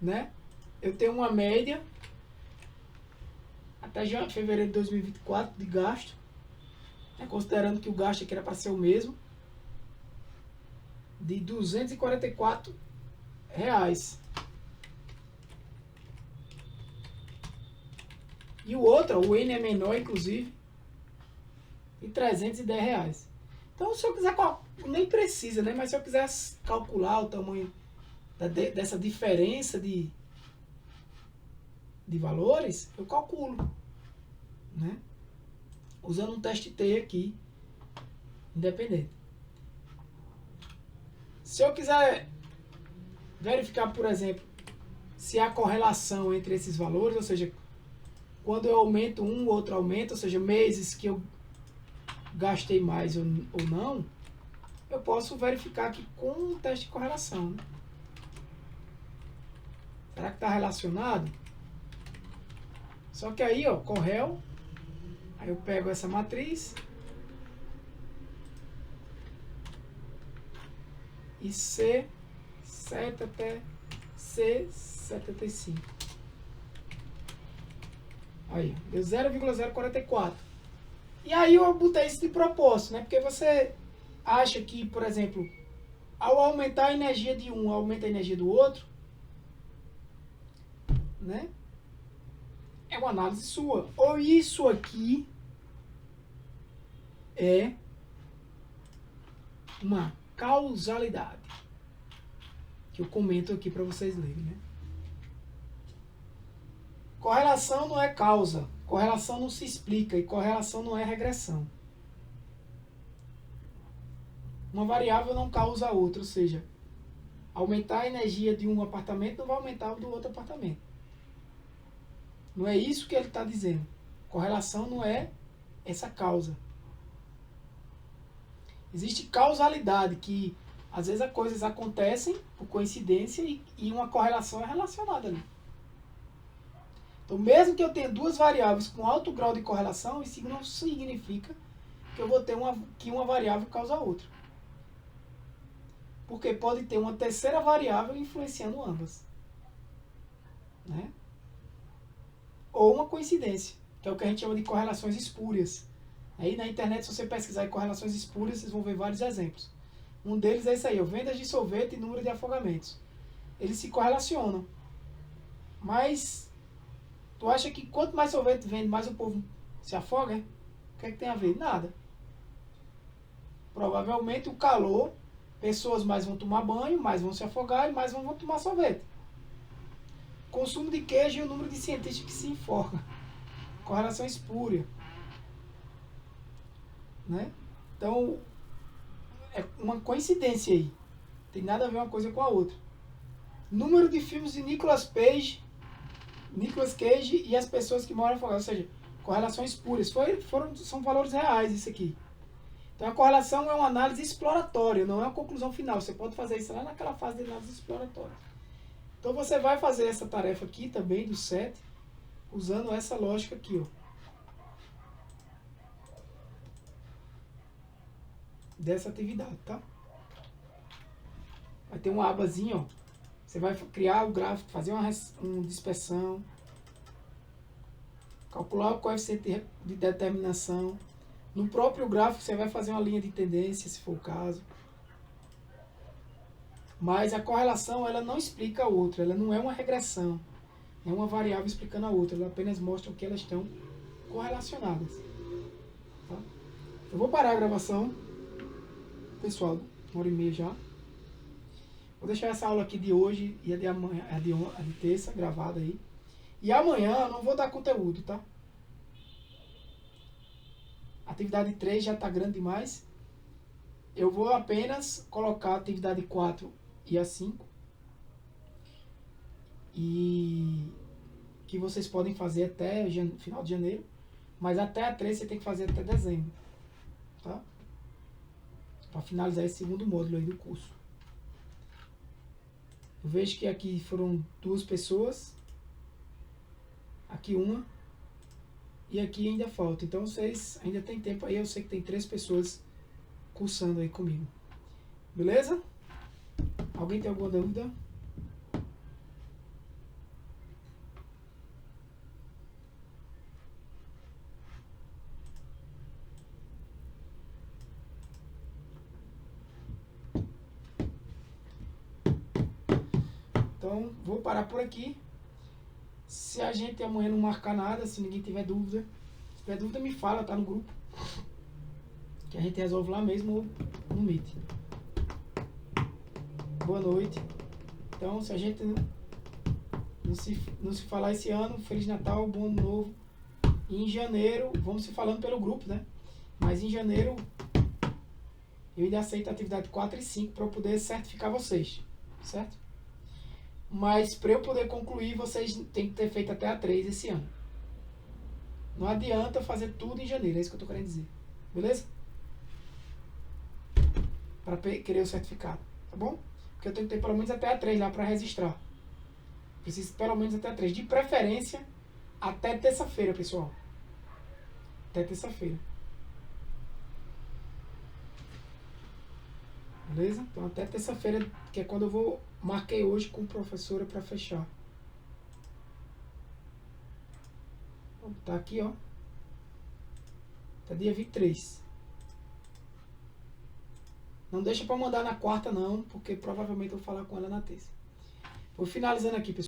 né? Eu tenho uma média até fevereiro de 2024 de gasto, né? Considerando que o gasto aqui era para ser o mesmo, de R$ 244. E o outro, o N é menor, inclusive, de R$ 310. Então, se eu quiser, nem precisa, né? Mas se eu quiser calcular o tamanho dessa diferença de valores, eu calculo, né? Usando um teste T aqui, independente. Se eu quiser verificar, por exemplo, se há correlação entre esses valores, ou seja, quando eu aumento um, o outro aumenta, ou seja, meses que eu gastei mais ou não, eu posso verificar aqui com um teste de correlação, né? Será que está relacionado? Só que aí, ó, Correl, aí eu pego essa matriz e C7 até C75. Aí, deu 0,044. E aí eu botei isso de propósito, né? Porque você acha que, por exemplo, ao aumentar a energia de um, aumenta a energia do outro, né? É uma análise sua. Ou isso aqui é uma causalidade, que eu comento aqui para vocês lerem, né? Correlação não é causa, correlação não se explica e correlação não é regressão. Uma variável não causa a outra, ou seja, aumentar a energia de um apartamento não vai aumentar o do outro apartamento. Não é isso que ele está dizendo. Correlação não é essa causa. Existe causalidade, que às vezes as coisas acontecem por coincidência e uma correlação é relacionada ali. Então, mesmo que eu tenha 2 variáveis com alto grau de correlação, isso não significa que eu vou ter que uma variável causa a outra. Porque pode ter uma terceira variável influenciando ambas, né? Ou uma coincidência, que é o que a gente chama de correlações espúrias. Aí na internet, se você pesquisar em correlações espúrias, vocês vão ver vários exemplos. Um deles é esse aí, vendas de sorvete e número de afogamentos. Eles se correlacionam. Mas tu acha que quanto mais sorvete vende, mais o povo se afoga? É? O que é que tem a ver? Nada. Provavelmente o calor, pessoas mais vão tomar banho, mais vão se afogar e mais vão tomar sorvete. Consumo de queijo e o número de cientistas que se enforcam. Correlação espúria, né? Então, é uma coincidência aí. Tem nada a ver uma coisa com a outra. Número de filmes de Nicolas Cage e as pessoas que moram afogadas. Ou seja, correlações espúrias. São valores reais isso aqui. Então a correlação é uma análise exploratória, não é uma conclusão final. Você pode fazer isso lá naquela fase de análise exploratória. Então você vai fazer essa tarefa aqui também, do 7, usando essa lógica aqui, ó. Dessa atividade, tá? Vai ter uma abazinha, ó. Você vai criar o gráfico, fazer uma dispersão, calcular o coeficiente de determinação. No próprio gráfico você vai fazer uma linha de tendência, se for o caso. Mas a correlação, ela não explica a outra, ela não é uma regressão. É uma variável explicando a outra, ela apenas mostra que elas estão correlacionadas. Tá? Eu vou parar a gravação, pessoal, 1h30 já. Vou deixar essa aula aqui de hoje e a de amanhã, a de terça, gravada aí. E amanhã eu não vou dar conteúdo, tá? A atividade 3 já está grande demais. Eu vou apenas colocar a atividade 4 e a 5. E que vocês podem fazer até final de janeiro. Mas até a 3 você tem que fazer até dezembro. Tá? Para finalizar esse segundo módulo aí do curso. Eu vejo que aqui foram 2 pessoas. Aqui uma. E aqui ainda falta. Então vocês ainda tem tempo aí. Eu sei que tem 3 pessoas cursando aí comigo. Beleza? Alguém tem alguma dúvida? Então, vou parar por aqui. Se a gente amanhã não marcar nada, se ninguém tiver dúvida, se tiver dúvida me fala, tá no grupo. Que a gente resolve lá mesmo no Meet. Boa noite. Então, se a gente não se falar esse ano, Feliz Natal, Bom Ano Novo. E em janeiro, vamos se falando pelo grupo, né? Mas em janeiro, eu ainda aceito a atividade 4 e 5 para eu poder certificar vocês, certo? Mas para eu poder concluir, vocês têm que ter feito até a 3 esse ano. Não adianta fazer tudo em janeiro, é isso que eu estou querendo dizer. Beleza? Para querer o certificado, tá bom? Porque eu tenho que ter pelo menos até a 3 lá para registrar. Preciso pelo menos até a 3. De preferência, até terça-feira, pessoal. Até terça-feira. Beleza? Então até terça-feira, que é quando eu vou... Marquei hoje com a professora para fechar. Tá aqui, ó. Tá dia 23. Não deixa para mandar na quarta não, porque provavelmente eu vou falar com ela na terça. Vou finalizando aqui, pessoal.